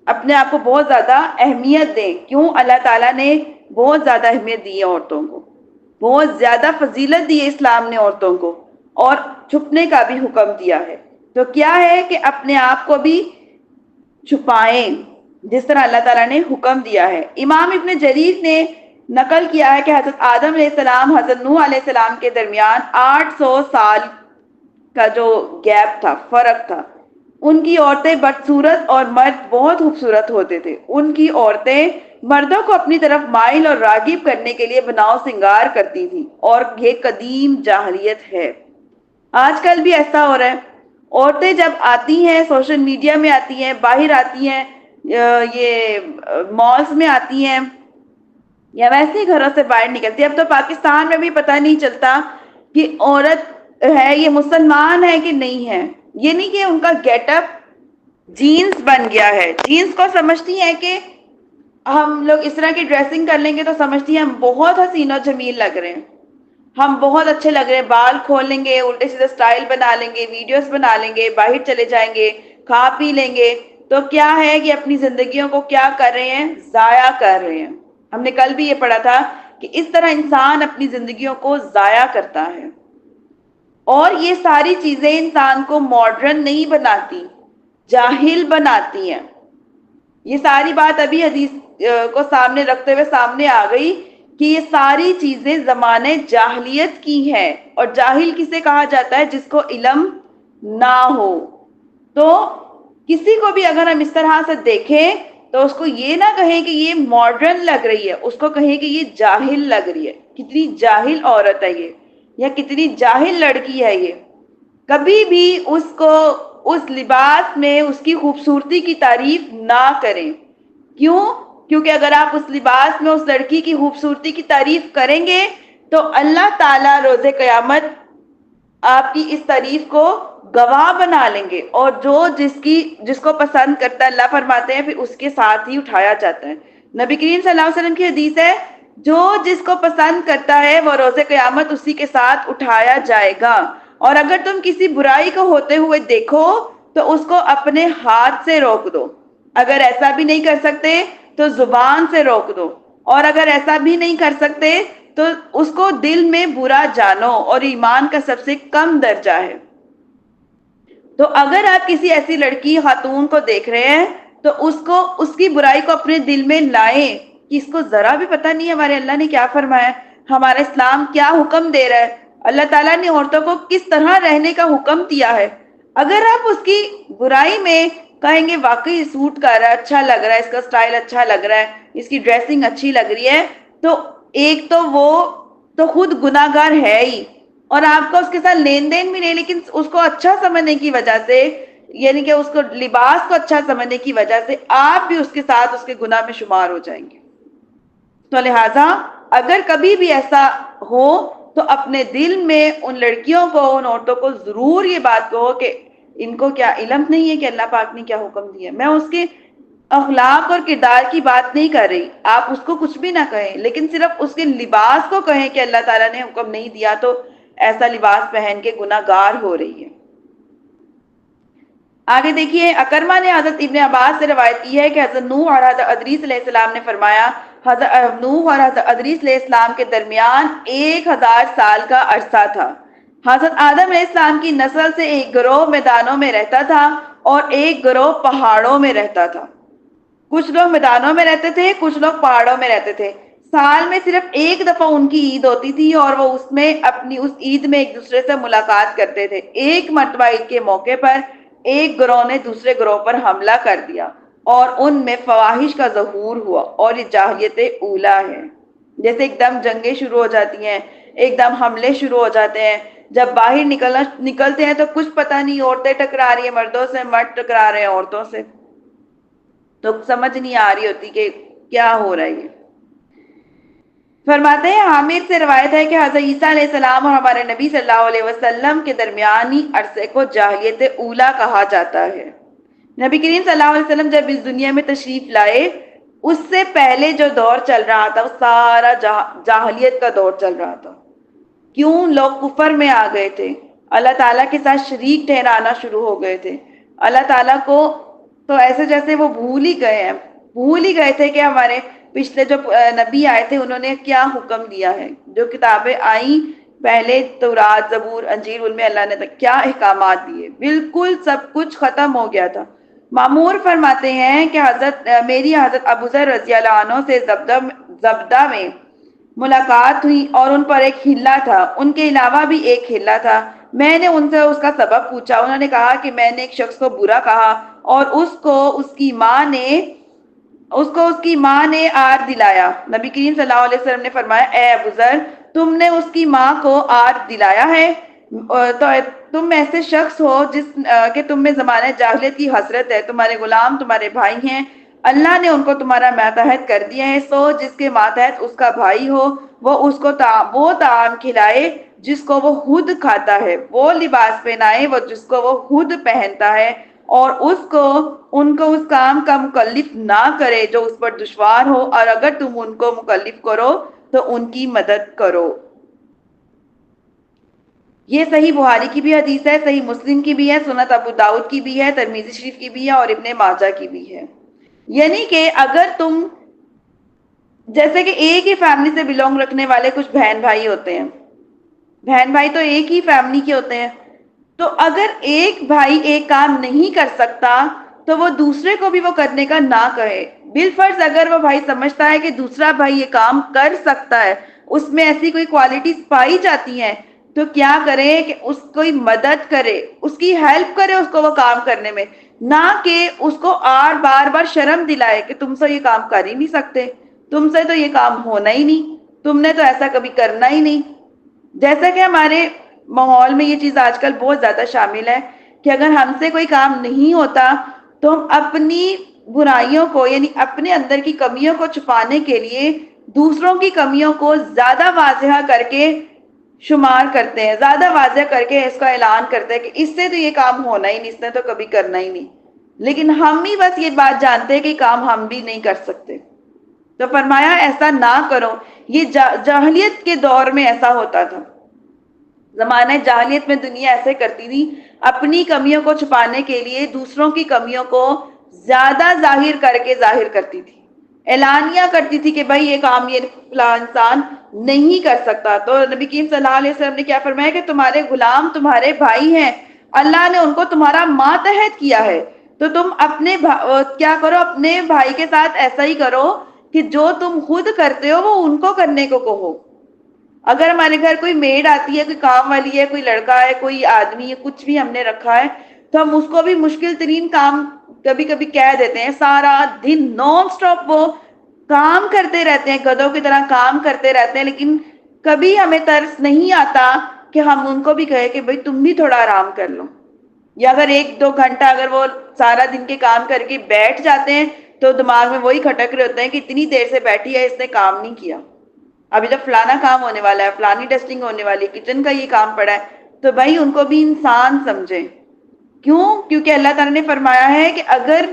اپنے آپ کو بہت زیادہ اہمیت دیں. کیوں؟ اللہ تعالیٰ نے بہت زیادہ اہمیت دی ہے عورتوں کو, بہت زیادہ فضیلت دی ہے اسلام نے عورتوں کو, اور چھپنے کا بھی حکم دیا ہے. تو کیا ہے کہ اپنے آپ کو بھی چھپائیں جس طرح اللہ تعالیٰ نے حکم دیا ہے. امام ابن جریر نے نقل کیا ہے کہ حضرت آدم علیہ السلام حضرت نوح علیہ السلام کے درمیان 800 سال کا جو گیپ تھا, فرق تھا. ان کی عورتیں بدصورت اور مرد بہت خوبصورت ہوتے تھے. ان کی عورتیں مردوں کو اپنی طرف مائل اور راغب کرنے کے لیے بناؤ سنگار کرتی تھی, اور یہ قدیم جاہلیت ہے. آج کل بھی ایسا ہو رہا ہے. عورتیں جب آتی ہیں, سوشل میڈیا میں آتی ہیں, باہر آتی ہیں, یہ مالز میں آتی ہیں, یا ویسے ہی گھروں سے باہر نکلتی ہے. اب تو پاکستان میں بھی پتہ نہیں چلتا کہ عورت ہے یہ مسلمان ہے کہ نہیں ہے. یہ نہیں کہ ان کا گیٹ اپ جینز بن گیا ہے. جینز کو سمجھتی ہیں کہ ہم لوگ اس طرح کی ڈریسنگ کر لیں گے تو سمجھتی ہیں ہم بہت حسین و جمیل لگ رہے ہیں, ہم بہت اچھے لگ رہے ہیں. بال کھول لیں گے, الٹے سیدھے سٹائل بنا لیں گے, ویڈیوز بنا لیں گے, باہر چلے جائیں گے, کھا پی لیں گے. تو کیا ہے کہ اپنی زندگیوں کو کیا کر رہے ہیں؟ ضائع کر رہے ہیں. ہم نے کل بھی یہ پڑھا تھا کہ اس طرح انسان اپنی زندگیوں کو ضائع کرتا ہے. اور یہ ساری چیزیں انسان کو ماڈرن نہیں بناتی, جاہل بناتی ہیں. یہ ساری بات ابھی حدیث کو سامنے رکھتے ہوئے سامنے آ گئی کہ یہ ساری چیزیں زمانے جاہلیت کی ہیں. اور جاہل کسے کہا جاتا ہے؟ جس کو علم نہ ہو. تو کسی کو بھی اگر ہم اس طرح سے دیکھیں تو اس کو یہ نہ کہیں کہ یہ ماڈرن لگ رہی ہے, اس کو کہیں کہ یہ جاہل لگ رہی ہے. کتنی جاہل عورت ہے یہ, یا کتنی جاہل لڑکی ہے یہ. کبھی بھی اس کو اس لباس میں اس کی خوبصورتی کی تعریف نہ کریں. کیوں؟ کیونکہ اگر آپ اس لباس میں اس لڑکی کی خوبصورتی کی تعریف کریں گے تو اللہ تعالیٰ روز قیامت آپ کی اس تعریف کو گواہ بنا لیں گے. اور جو جس کو پسند کرتا ہے, اللہ فرماتے ہیں پھر اس کے ساتھ ہی اٹھایا جاتا ہے. نبی کریم صلی اللہ علیہ وسلم کی حدیث ہے, جو جس کو پسند کرتا ہے وہ روز قیامت اسی کے ساتھ اٹھایا جائے گا. اور اگر تم کسی برائی کو ہوتے ہوئے دیکھو تو اس کو اپنے ہاتھ سے روک دو. اگر ایسا بھی نہیں کر سکتے تو زبان سے روک دو. اور اگر ایسا بھی نہیں کر سکتے تو اس کو دل میں برا جانو, اور ایمان کا سب سے کم درجہ ہے. تو اگر آپ کسی ایسی لڑکی خاتون کو دیکھ رہے ہیں تو اس کی برائی کو اپنے دل میں لائیں کہ اس کو ذرا بھی پتہ نہیں ہمارے اللہ نے کیا فرمایا ہے, ہمارا اسلام کیا حکم دے رہا ہے, اللہ تعالیٰ نے عورتوں کو کس طرح رہنے کا حکم دیا ہے. اگر آپ اس کی برائی میں کہیں گے واقعی سوٹ کر رہا ہے, اچھا لگ رہا ہے, اس کا سٹائل اچھا لگ رہا ہے, اس کی ڈریسنگ اچھی لگ رہی ہے, تو ایک تو وہ تو خود گناہگار ہے ہی, اور آپ کا اس کے ساتھ لین دین بھی نہیں, لیکن اس کو اچھا سمجھنے کی وجہ سے, یعنی کہ اس کو لباس کو اچھا سمجھنے کی وجہ سے آپ بھی اس کے ساتھ اس کے گناہ میں شمار ہو جائیں گے. تو لہٰذا اگر کبھی بھی ایسا ہو تو اپنے دل میں ان لڑکیوں کو, ان عورتوں کو ضرور یہ بات کہو کہ ان کو کیا علم نہیں ہے کہ اللہ پاک نے کیا حکم دیا. میں اس کے اخلاق اور کردار کی بات نہیں کر رہی, آپ اس کو کچھ بھی نہ کہیں, لیکن صرف اس کے لباس کو کہیں کہ اللہ تعالیٰ نے حکم نہیں دیا. تو ایسا لباس پہن کے گناہگار ہو رہی ہے۔ آگے دیکھیے، اکرمہ نے حضرت ابن عباس سے روایت کی ہے کہ حضرت نوح اور حضرت ادریس علیہ السلام نے فرمایا، حضرت نوح اور حضرت ادریس علیہ السلام کے درمیان 1000 سال کا عرصہ تھا۔ حضرت آدم علیہ السلام کی نسل سے ایک گروہ میدانوں میں رہتا تھا اور ایک گروہ پہاڑوں میں رہتا تھا۔ کچھ لوگ میدانوں میں رہتے تھے، کچھ لوگ پہاڑوں میں رہتے تھے۔ سال میں صرف ایک دفعہ ان کی عید ہوتی تھی اور وہ اس عید میں ایک دوسرے سے ملاقات کرتے تھے۔ ایک مرتبہ عید کے موقع پر ایک گروہ نے دوسرے گروہ پر حملہ کر دیا اور ان میں فواحش کا ظہور ہوا، اور یہ جاہلیت اولا ہے۔ جیسے ایک دم جنگیں شروع ہو جاتی ہیں، ایک دم حملے شروع ہو جاتے ہیں، جب باہر نکلتے ہیں تو کچھ پتہ نہیں، عورتیں ٹکرا رہی ہیں مردوں سے، مرد ٹکرا رہے ہیں عورتوں سے، تو سمجھ نہیں آ رہی ہوتی کہ کیا ہو رہا ہے۔ فرماتے ہیں، عامر سے روایت ہے کہ حضرت عیسیٰ علیہ السلام اور ہمارے نبی صلی اللہ علیہ وسلم کے درمیانی عرصے کو جاہلیت اولا کہا جاتا ہے۔ نبی کریم صلی اللہ علیہ وسلم جب اس دنیا میں تشریف لائے، اس سے پہلے جو دور چل رہا تھا وہ سارا جاہلیت کا دور چل رہا تھا۔ کیوں؟ لوگ کفر میں آ گئے تھے، اللہ تعالیٰ کے ساتھ شریک ٹھہرانا شروع ہو گئے تھے، اللہ تعالیٰ کو تو ایسے جیسے وہ بھول ہی گئے تھے کہ ہمارے پچھلے جو نبی آئے تھے انہوں نے کیا حکم دیا ہے، جو کتابیں آئیں پہلے، تورات، زبور، انجیل، ان میں اللہ نے کیا احکامات دیے، بالکل سب کچھ ختم ہو گیا تھا۔ معمور فرماتے ہیں کہ میری حضرت ابوذر رضی اللہ عنہ سے زبدہ میں ملاقات ہوئی اور ان پر ایک حلہ تھا، ان کے علاوہ بھی ایک حلہ تھا۔ میں نے ان سے اس کا سبب پوچھا، انہوں نے کہا کہ میں نے ایک شخص کو برا کہا اور اس کو اس کی ماں نے آر دلایا۔ نبی کریم صلی اللہ علیہ وسلم نے فرمایا، اے ابوذر، تم نے اس کی ماں کو آر دلایا ہے، تو تم ایسے شخص ہو کہ تم میں زمانہ جاہلیت کی حسرت ہے، تمہارے غلام تمہارے بھائی ہیں، اللہ نے ان کو تمہارا ماتحت کر دیا ہے، سو جس کے ماتحت اس کا بھائی ہو وہ اس کو وہ طعام کھلائے جس کو وہ خود کھاتا ہے، وہ لباس پہنائے وہ جس کو وہ خود پہنتا ہے، اور ان کو اس کام کا مکلف نہ کرے جو اس پر دشوار ہو، اور اگر تم ان کو مکلف کرو تو ان کی مدد کرو۔ یہ صحیح بخاری کی بھی حدیث ہے، صحیح مسلم کی بھی ہے، سنن ابو داؤد کی بھی ہے، ترمذی شریف کی بھی ہے اور ابن ماجہ کی بھی ہے۔ یعنی کہ اگر تم جیسے کہ ایک ہی فیملی سے بلونگ رکھنے والے کچھ بہن بھائی ہوتے ہیں، بہن بھائی تو ایک ہی فیملی کے ہوتے ہیں، تو اگر ایک بھائی ایک کام نہیں کر سکتا تو وہ دوسرے کو بھی وہ کرنے کا نہ کہے۔ بالفرض اگر وہ بھائی سمجھتا ہے کہ دوسرا بھائی یہ کام کر سکتا ہے، اس میں ایسی کوئی کوالٹیز پائی جاتی ہیں، تو کیا کرے کہ اس کو مدد کرے، اس کی ہیلپ کرے اس کو وہ کام کرنے میں، نہ کہ اس کو بار بار شرم دلائے کہ تم سے یہ کام کر ہی نہیں سکتے، تم سے تو یہ کام ہونا ہی نہیں، تم نے تو ایسا کبھی کرنا ہی نہیں۔ جیسا کہ ہمارے ماحول میں یہ چیز آج کل بہت زیادہ شامل ہے کہ اگر ہم سے کوئی کام نہیں ہوتا تو ہم اپنی برائیوں کو، یعنی اپنے اندر کی کمیوں کو چھپانے کے لیے دوسروں کی کمیوں کو زیادہ واضح کر کے شمار کرتے ہیں، زیادہ واضح کر کے اس کا اعلان کرتے ہیں کہ اس سے تو یہ کام ہونا ہی نہیں، اس نے تو کبھی کرنا ہی نہیں، لیکن ہم ہی بس یہ بات جانتے ہیں کہ کام ہم بھی نہیں کر سکتے۔ تو فرمایا ایسا نہ کرو۔ یہ جاہلیت کے دور میں ایسا ہوتا تھا، زمانہ جاہلیت میں دنیا ایسے کرتی تھی، اپنی کمیوں کو چھپانے کے لیے دوسروں کی کمیوں کو زیادہ ظاہر کر کے ظاہر کرتی تھی، اعلانیہ کرتی تھی کہ بھائی یہ کام یہ فلاں انسان نہیں کر سکتا۔ تو نبی کریم صلی اللہ علیہ وسلم نے کیا فرمایا کہ تمہارے غلام تمہارے بھائی ہیں، اللہ نے ان کو تمہارا ماتحت کیا ہے، تو تم کیا کرو، اپنے بھائی کے ساتھ ایسا ہی کرو کہ جو تم خود کرتے ہو وہ ان کو کرنے کو کہو۔ اگر ہمارے گھر کوئی میڈ آتی ہے، کوئی کام والی ہے، کوئی لڑکا ہے، کوئی آدمی ہے، کچھ بھی ہم نے رکھا ہے، تو ہم اس کو بھی مشکل ترین کام کبھی کبھی کہہ دیتے ہیں، سارا دن نان سٹاپ وہ کام کرتے رہتے ہیں، گدھوں کی طرح کام کرتے رہتے ہیں، لیکن کبھی ہمیں ترس نہیں آتا کہ ہم ان کو بھی کہیں کہ بھئی تم بھی تھوڑا آرام کر لو، یا اگر 1-2 گھنٹہ اگر وہ سارا دن کے کام کر کے بیٹھ جاتے ہیں تو دماغ میں وہی کھٹک رہے ہوتے ہیں کہ اتنی دیر سے بیٹھی ہے، اس نے کام نہیں کیا، ابھی تو فلانا کام ہونے والا ہے، فلانی ڈسٹنگ ہونے والی ہے، کچن کا یہ کام پڑا ہے، تو بھائی ان کو بھی انسان سمجھیں۔ کیوں؟ کیونکہ اللہ تعالیٰ نے فرمایا ہے کہ اگر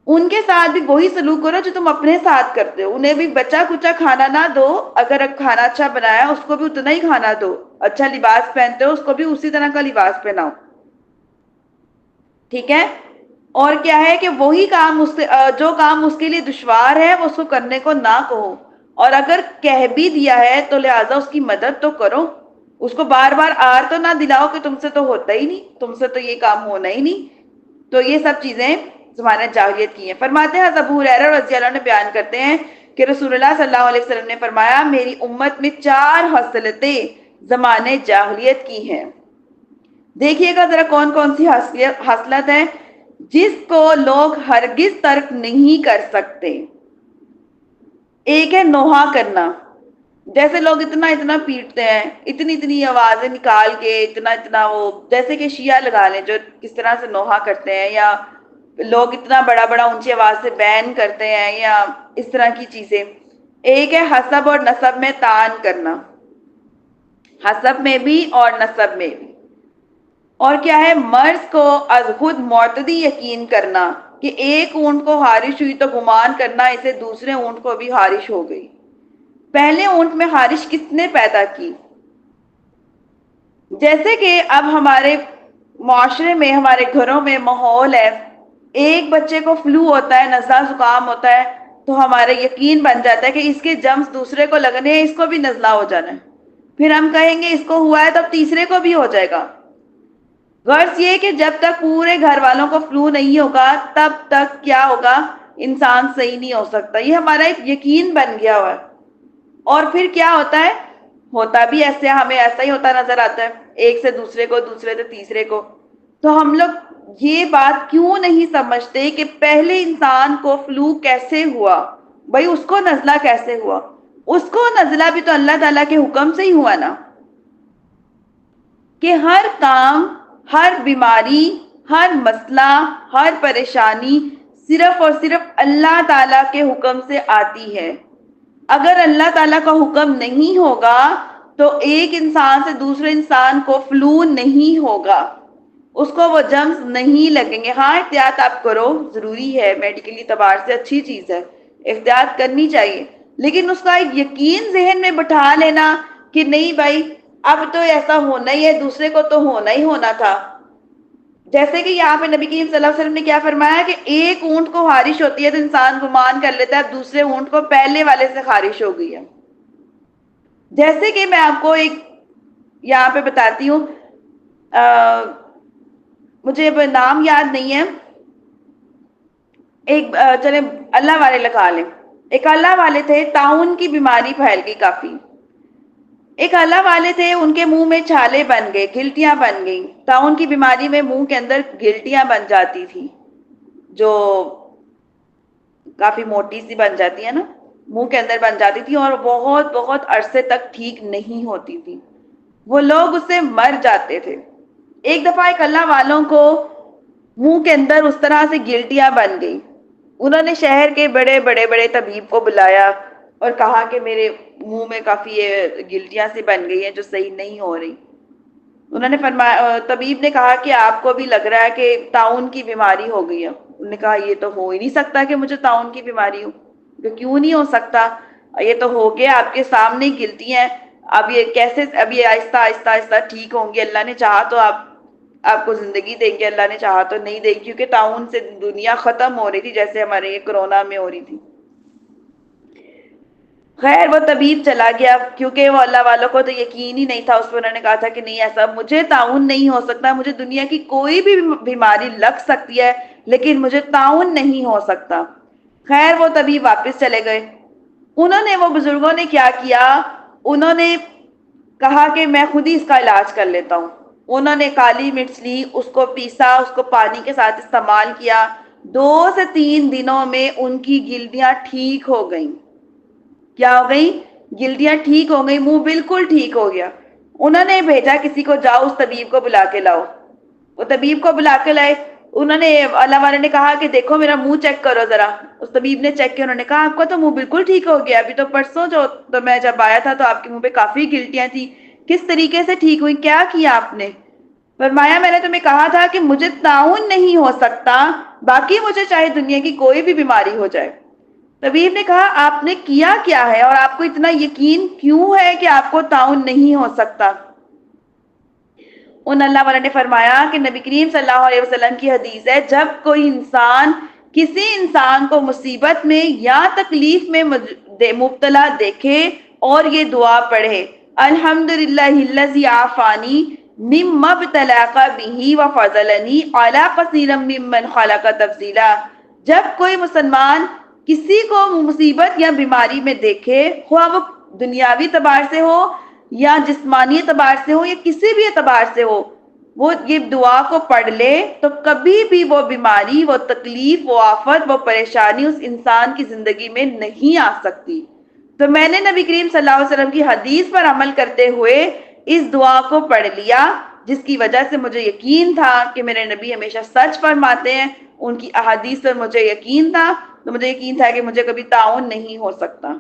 ان کے ساتھ بھی وہی سلوک کرو جو تم اپنے ساتھ کرتے ہو، انہیں بھی بچا کچا کھانا نہ دو، اگر کھانا اچھا بنایا اس کو بھی اتنا ہی کھانا دو، اچھا لباس پہنتے ہو اس کو بھی اسی طرح کا لباس پہناؤ، ٹھیک ہے؟ اور کیا ہے کہ وہی کام اس سے جو کام اس کے لیے دشوار ہے وہ اس کو کرنے کو نہ کہو، اور اگر کہہ بھی دیا ہے تو لہٰذا اس کی مدد تو کرو، اس کو بار بار آر تو نہ دلاؤ کہ تم سے تو ہوتا ہی نہیں، تم سے تو یہ کام ہونا ہی نہیں۔ تو یہ سب چیزیں زمانہ جاہلیت کی ہیں۔ فرماتے ہیں ابو ہریرہ رضی اللہ عنہ بیان کرتے ہیں کہ رسول اللہ صلی اللہ علیہ وسلم نے فرمایا میری امت میں 4 خصلتیں زمانے جاہلیت کی ہیں۔ دیکھیے گا ذرا کون کون سی خصلت ہے جس کو لوگ ہرگز ترک نہیں کر سکتے۔ ایک ہے نوحہ کرنا، جیسے لوگ اتنا اتنا پیٹتے ہیں، اتنی اتنی آوازیں نکال کے اتنا وہ، جیسے کہ شیعہ لگا لیں جو کس طرح سے نوحہ کرتے ہیں، یا لوگ اتنا بڑا بڑا اونچی آواز سے بین کرتے ہیں، یا اس طرح کی چیزیں۔ ایک ہے حسب اور نسب میں طعن کرنا، حسب میں بھی اور نسب میں بھی۔ اور کیا ہے مرض کو از خود معتدی یقین کرنا، کہ ایک اونٹ کو خارش ہوئی تو گمان کرنا اسے دوسرے اونٹ کو بھی خارش ہو گئی۔ پہلے اونٹ میں خارش کس نے پیدا کی؟ جیسے کہ اب ہمارے معاشرے میں، ہمارے گھروں میں ماحول ہے، ایک بچے کو فلو ہوتا ہے، نزلہ زکام ہوتا ہے، تو ہمارے یقین بن جاتا ہے کہ اس کے جمز دوسرے کو لگنے ہیں، اس کو بھی نزلہ ہو جانا ہے، پھر ہم کہیں گے اس کو ہوا ہے تو تیسرے کو بھی ہو جائے گا۔ غرض یہ کہ جب تک پورے گھر والوں کو فلو نہیں ہوگا تب تک کیا ہوگا، انسان صحیح نہیں ہو سکتا۔ یہ ہمارا ایک یقین بن گیا ہوا ہے۔ اور پھر کیا ہوتا ہے، ہوتا بھی ایسے، ہمیں ایسا ہی ہوتا نظر آتا ہے، ایک سے دوسرے کو، دوسرے سے تیسرے کو۔ تو ہم لوگ یہ بات کیوں نہیں سمجھتے کہ پہلے انسان کو فلو کیسے ہوا، بھائی اس کو نزلہ کیسے ہوا؟ اس کو نزلہ بھی تو اللہ تعالیٰ کے حکم سے ہی ہوا نا، کہ ہر کام، ہر بیماری، ہر مسئلہ، ہر پریشانی صرف اور صرف اللہ تعالیٰ کے حکم سے آتی ہے۔ اگر اللہ تعالیٰ کا حکم نہیں ہوگا تو ایک انسان سے دوسرے انسان کو فلو نہیں ہوگا، اس کو وہ جمز نہیں لگیں گے۔ ہاں احتیاط آپ کرو، ضروری ہے، میڈیکلی اعتبار سے اچھی چیز ہے، احتیاط کرنی چاہیے، لیکن اس کا ایک یقین ذہن میں بٹھا لینا کہ نہیں بھائی اب تو ایسا ہونا ہی ہے، دوسرے کو تو ہونا ہی ہونا تھا۔ جیسے کہ یہاں پہ نبی کریم صلی اللہ علیہ وسلم نے کیا فرمایا کہ ایک اونٹ کو خارش ہوتی ہے تو انسان گمان کر لیتا ہے اب دوسرے اونٹ کو پہلے والے سے خارش ہو گئی ہے۔ جیسے کہ میں آپ کو ایک یہاں پہ بتاتی ہوں، مجھے نام یاد نہیں ہے، ایک چلے اللہ والے لگا لیں، ایک اللہ والے تھے، طاعون کی بیماری پھیل گئی کافی۔ ایک اللہ والے تھے، ان کے منہ میں چھالے بن گئے، گلٹیاں بن گئیں۔ طاعون کی بیماری میں منہ کے اندر گلٹیاں بن جاتی تھی، جو کافی موٹی سی بن جاتی ہے نا، منہ کے اندر بن جاتی تھی، اور بہت بہت عرصے تک ٹھیک نہیں ہوتی تھی، وہ لوگ اس سے مر جاتے تھے۔ ایک دفعہ ایک اللہ والوں کو منہ کے اندر اس طرح سے گلٹیاں بن گئی، انہوں نے شہر کے بڑے بڑے بڑے طبیب کو بلایا اور کہا کہ میرے منہ میں کافی گلٹیاں سی بن گئی ہیں جو صحیح نہیں ہو رہی۔ انہوں نے فرمایا، طبیب نے کہا کہ آپ کو بھی لگ رہا ہے کہ طاعون کی بیماری ہو گئی ہے۔ انہوں نے کہا یہ تو ہو ہی نہیں سکتا کہ مجھے طاعون کی بیماری ہو، کہ کیوں نہیں ہو سکتا، یہ تو ہو گیا، آپ کے سامنے ہی گلتی ہیں، اب یہ کیسے، اب یہ آہستہ آہستہ آہستہ ٹھیک ہوں گی، اللہ نے چاہا تو آپ کو زندگی دیں گے، اللہ نے چاہا تو نہیں دیں گے، کیونکہ طاعون سے دنیا ختم ہو رہی تھی جیسے ہمارے یہ کرونا میں ہو رہی تھی۔ خیر وہ طبیب چلا گیا، کیونکہ وہ اللہ والوں کو تو یقین ہی نہیں تھا اس پہ، انہوں نے کہا تھا کہ نہیں ایسا مجھے طاعون نہیں ہو سکتا، مجھے دنیا کی کوئی بھی بیماری لگ سکتی ہے لیکن مجھے طاعون نہیں ہو سکتا۔ خیر وہ طبیب واپس چلے گئے، انہوں نے، وہ بزرگوں نے کیا کیا، انہوں نے کہا کہ میں خود ہی اس کا علاج کر لیتا ہوں۔ انہوں نے کالی مرچ لی، اس کو پیسا، اس کو پانی کے ساتھ استعمال کیا، 2 سے 3 دنوں میں ان کی گلٹیاں ٹھیک ہو گئیں۔ کیا ہو گئی؟ گلٹیاں ٹھیک ہو گئی، منہ بالکل ٹھیک ہو گیا۔ انہوں نے بھیجا کسی کو، جاؤ اس طبیب کو بلا کے لاؤ۔ وہ طبیب کو بلا کے لائے، انہوں نے، اللہ والے نے کہا کہ دیکھو میرا منہ چیک کرو ذرا۔ اس طبیب نے چیک کیا، انہوں نے کہا آپ کا تو منہ بالکل ٹھیک ہو گیا، ابھی تو پرسوں جو تو میں جب آیا تھا تو آپ کے منہ پہ کافی گلٹیاں تھی، کس طریقے سے ٹھیک ہوئی، کیا کیا آپ نے؟ فرمایا میں نے تمہیں کہا تھا کہ مجھے طاعون نہیں ہو سکتا، باقی مجھے چاہے دنیا کی کوئی بھی بیماری ہو جائے۔ طبیب نے کہا آپ نے کیا کیا ہے اور آپ کو اتنا یقین کیوں ہے کہ آپ کو طاعون نہیں ہو سکتا؟ ان اللہ والوں نے فرمایا کہ نبی کریم صلی اللہ علیہ وسلم کی حدیث ہے، جب کوئی انسان کسی انسان کو مصیبت میں یا تکلیف میں مبتلا دیکھے اور یہ دعا پڑھے، الحمدللہ الذی عافانی مما ابتلاک بہ وفضلنی علی کثیر ممن خلق تفضیلا، جب کوئی مسلمان کسی کو مصیبت یا بیماری میں دیکھے، خواہ وہ دنیاوی اعتبار سے ہو یا جسمانی اعتبار سے ہو یا کسی بھی اعتبار سے ہو، وہ یہ دعا کو پڑھ لے تو کبھی بھی وہ بیماری، وہ تکلیف، وہ آفت، وہ پریشانی اس انسان کی زندگی میں نہیں آ سکتی۔ تو میں نے نبی کریم صلی اللہ علیہ وسلم کی حدیث پر عمل کرتے ہوئے اس دعا کو پڑھ لیا، جس کی وجہ سے مجھے یقین تھا کہ میرے نبی ہمیشہ سچ فرماتے ہیں، ان کی احادیث پر مجھے یقین تھا، تو مجھے یقین تھا کہ مجھے کبھی تعاون نہیں ہو سکتا۔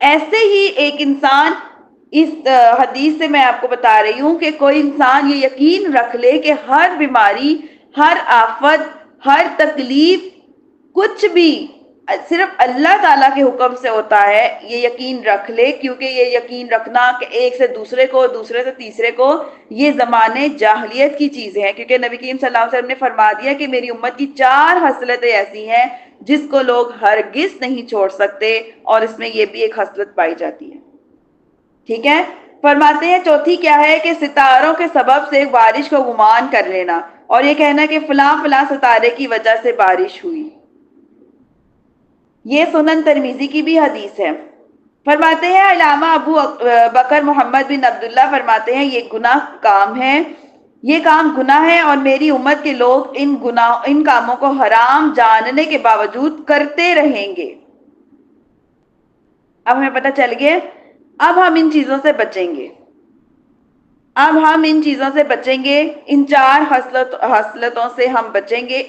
ایسے ہی ایک انسان، اس حدیث سے میں آپ کو بتا رہی ہوں کہ کوئی انسان یہ یقین رکھ لے کہ ہر بیماری، ہر آفت، ہر تکلیف، کچھ بھی صرف اللہ تعالیٰ کے حکم سے ہوتا ہے، یہ یقین رکھ لے، کیونکہ یہ یقین رکھنا کہ ایک سے دوسرے کو، دوسرے سے تیسرے کو، یہ زمانے جاہلیت کی چیزیں ہیں، کیونکہ نبی کریم صلی اللہ علیہ وسلم نے فرما دیا کہ میری امت کی 4 خصلتیں ایسی ہیں جس کو لوگ ہرگز نہیں چھوڑ سکتے، اور اس میں یہ بھی ایک خصلت پائی جاتی ہے۔ ٹھیک ہے، فرماتے ہیں چوتھی کیا ہے کہ ستاروں کے سبب سے بارش کو گمان کر لینا، اور یہ کہنا کہ فلاں فلاں ستارے کی وجہ سے بارش ہوئی۔ یہ سنن ترمیزی کی بھی حدیث ہے۔ فرماتے ہیں علامہ ابو بکر محمد بن عبداللہ فرماتے ہیں یہ گناہ کام ہے، یہ کام گناہ ہے، اور میری امت کے لوگ ان کاموں کو حرام جاننے کے باوجود کرتے رہیں گے۔ اب ہمیں پتہ چل گیا، اب ہم ان چیزوں سے بچیں گے، اب ہم ان چیزوں سے بچیں گے، ان 4 خصلتوں سے ہم بچیں گے۔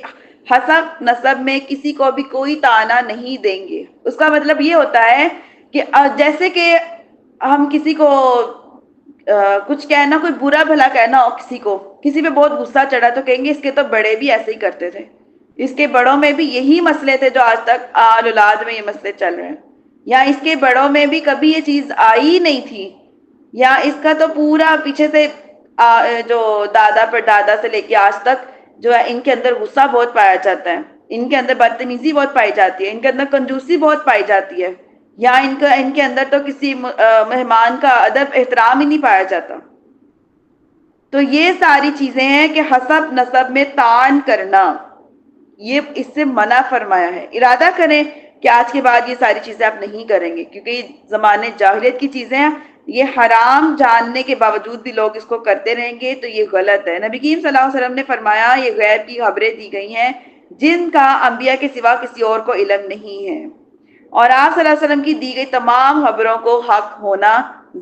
حسب نسب میں کسی کو بھی کوئی طعنہ نہیں دیں گے۔ اس کا مطلب یہ ہوتا ہے کہ جیسے کہ ہم کسی کو کچھ کہنا، کوئی برا بھلا کہنا ہو، کسی پہ بہت غصہ چڑھا تو کہیں گے اس کے تو بڑے بھی ایسے ہی کرتے تھے، اس کے بڑوں میں بھی یہی مسئلے تھے جو آج تک آل اولاد میں یہ مسئلے چل رہے ہیں، یا اس کے بڑوں میں بھی کبھی یہ چیز آئی نہیں تھی، یا اس کا تو پورا پیچھے سے جو دادا پر دادا سے لے کے آج تک جو ہے ان کے اندر غصہ بہت پایا جاتا ہے، ان کے اندر بدتمیزی بہت پائی جاتی ہے، ان کے اندر کنجوسی بہت پائی جاتی ہے، یا ان کے اندر تو کسی مہمان کا ادب احترام ہی نہیں پایا جاتا۔ تو یہ ساری چیزیں ہیں کہ حسب نسب میں طعن کرنا، یہ اس سے منع فرمایا ہے۔ ارادہ کریں کہ آج کے بعد یہ ساری چیزیں آپ نہیں کریں گے، کیونکہ یہ زمانے جاہلیت کی چیزیں ہیں، یہ حرام جاننے کے باوجود بھی لوگ اس کو کرتے رہیں گے، تو یہ غلط ہے۔ نبی کریم صلی اللہ علیہ وسلم نے فرمایا یہ غیب کی خبریں دی گئی ہیں جن کا انبیاء کے سوا کسی اور کو علم نہیں ہے، اور آپ صلی اللہ علیہ وسلم کی دی گئی تمام خبروں کو حق ہونا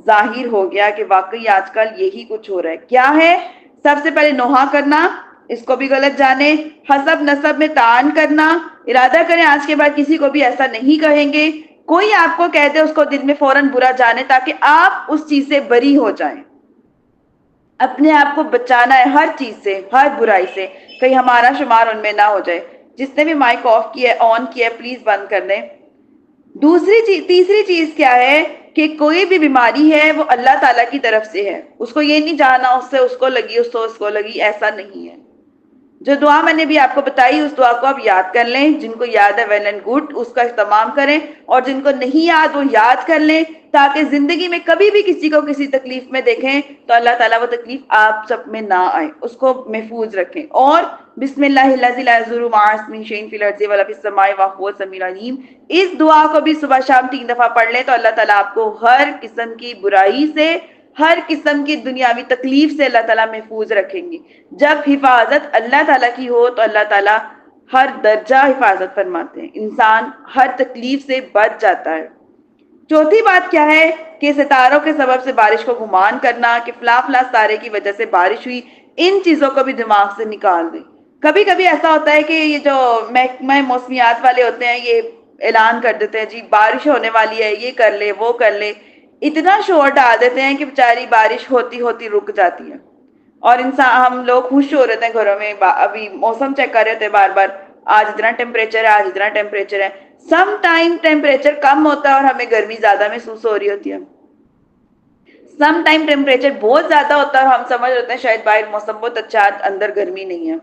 ظاہر ہو گیا کہ واقعی آج کل یہی کچھ ہو رہا ہے۔ کیا ہے؟ سب سے پہلے نوحہ کرنا، اس کو بھی غلط جانے، حسب نسب میں طعن کرنا، ارادہ کریں آج کے بعد کسی کو بھی ایسا نہیں کہیں گے، کوئی آپ کو کہہ دے اس کو دل میں فوراً برا جانے تاکہ آپ اس چیز سے بری ہو جائیں۔ اپنے آپ کو بچانا ہے ہر چیز سے، ہر برائی سے، کہیں ہمارا شمار ان میں نہ ہو جائے۔ جس نے بھی مائک آف کیا ہے، آن کیا ہے، پلیز بند کر دیں۔ تیسری چیز کیا ہے کہ کوئی بھی بیماری ہے وہ اللہ تعالیٰ کی طرف سے ہے، اس کو یہ نہیں جانا اس سے اس کو لگی، اس سے اس کو لگی، ایسا نہیں ہے۔ جو دعا میں نے بھی آپ کو بتائی اس دعا کو آپ یاد کر لیں، جن کو یاد ہے ویل اینڈ گڈ، اس کا اہتمام کریں، اور جن کو نہیں یاد وہ یاد کر لیں، تاکہ زندگی میں کبھی بھی کسی کو کسی تکلیف میں دیکھیں تو اللہ تعالیٰ وہ تکلیف آپ سب میں نہ آئے، اس کو محفوظ رکھیں۔ اور بسم اللہ الذی لا یضر مع اسمہ شیء فی الارض ولا فی السماء وهو السمیع العلیم، اس دعا کو بھی صبح شام 3 دفعہ پڑھ لیں تو اللہ تعالیٰ آپ کو ہر قسم کی برائی سے، ہر قسم کی دنیاوی تکلیف سے اللہ تعالیٰ محفوظ رکھیں گے۔ جب حفاظت اللہ تعالیٰ کی ہو تو اللہ تعالیٰ ہر درجہ حفاظت فرماتے ہیں، انسان ہر تکلیف سے بچ جاتا ہے۔ چوتھی بات کیا ہے کہ ستاروں کے سبب سے بارش کو گمان کرنا، کہ فلاں فلاں ستارے کی وجہ سے بارش ہوئی، ان چیزوں کو بھی دماغ سے نکال دیں۔ کبھی کبھی ایسا ہوتا ہے کہ یہ جو محکمہ موسمیات والے ہوتے ہیں یہ اعلان کر دیتے ہیں جی بارش ہونے والی ہے، یہ کر لے وہ کر لے، اتنا شور ڈال دیتے ہیں کہ بیچاری بارش ہوتی ہوتی رک جاتی ہے، اور انسان ہم لوگ خوش ہو رہتے ہیں گھروں میں، ابھی موسم چیک کر رہے ہوتے ہیں بار بار، آج اتنا ٹیمپریچر ہے، آج اتنا ٹیمپریچر ہے۔ سم ٹائم ٹیمپریچر کم ہوتا ہے اور ہمیں گرمی زیادہ محسوس ہو رہی ہوتی ہے، سم ٹائم ٹیمپریچر بہت زیادہ ہوتا ہے اور ہم سمجھ رہتے ہیں شاید باہر موسم بہت اچھا ہے، اندر گرمی نہیں ہے.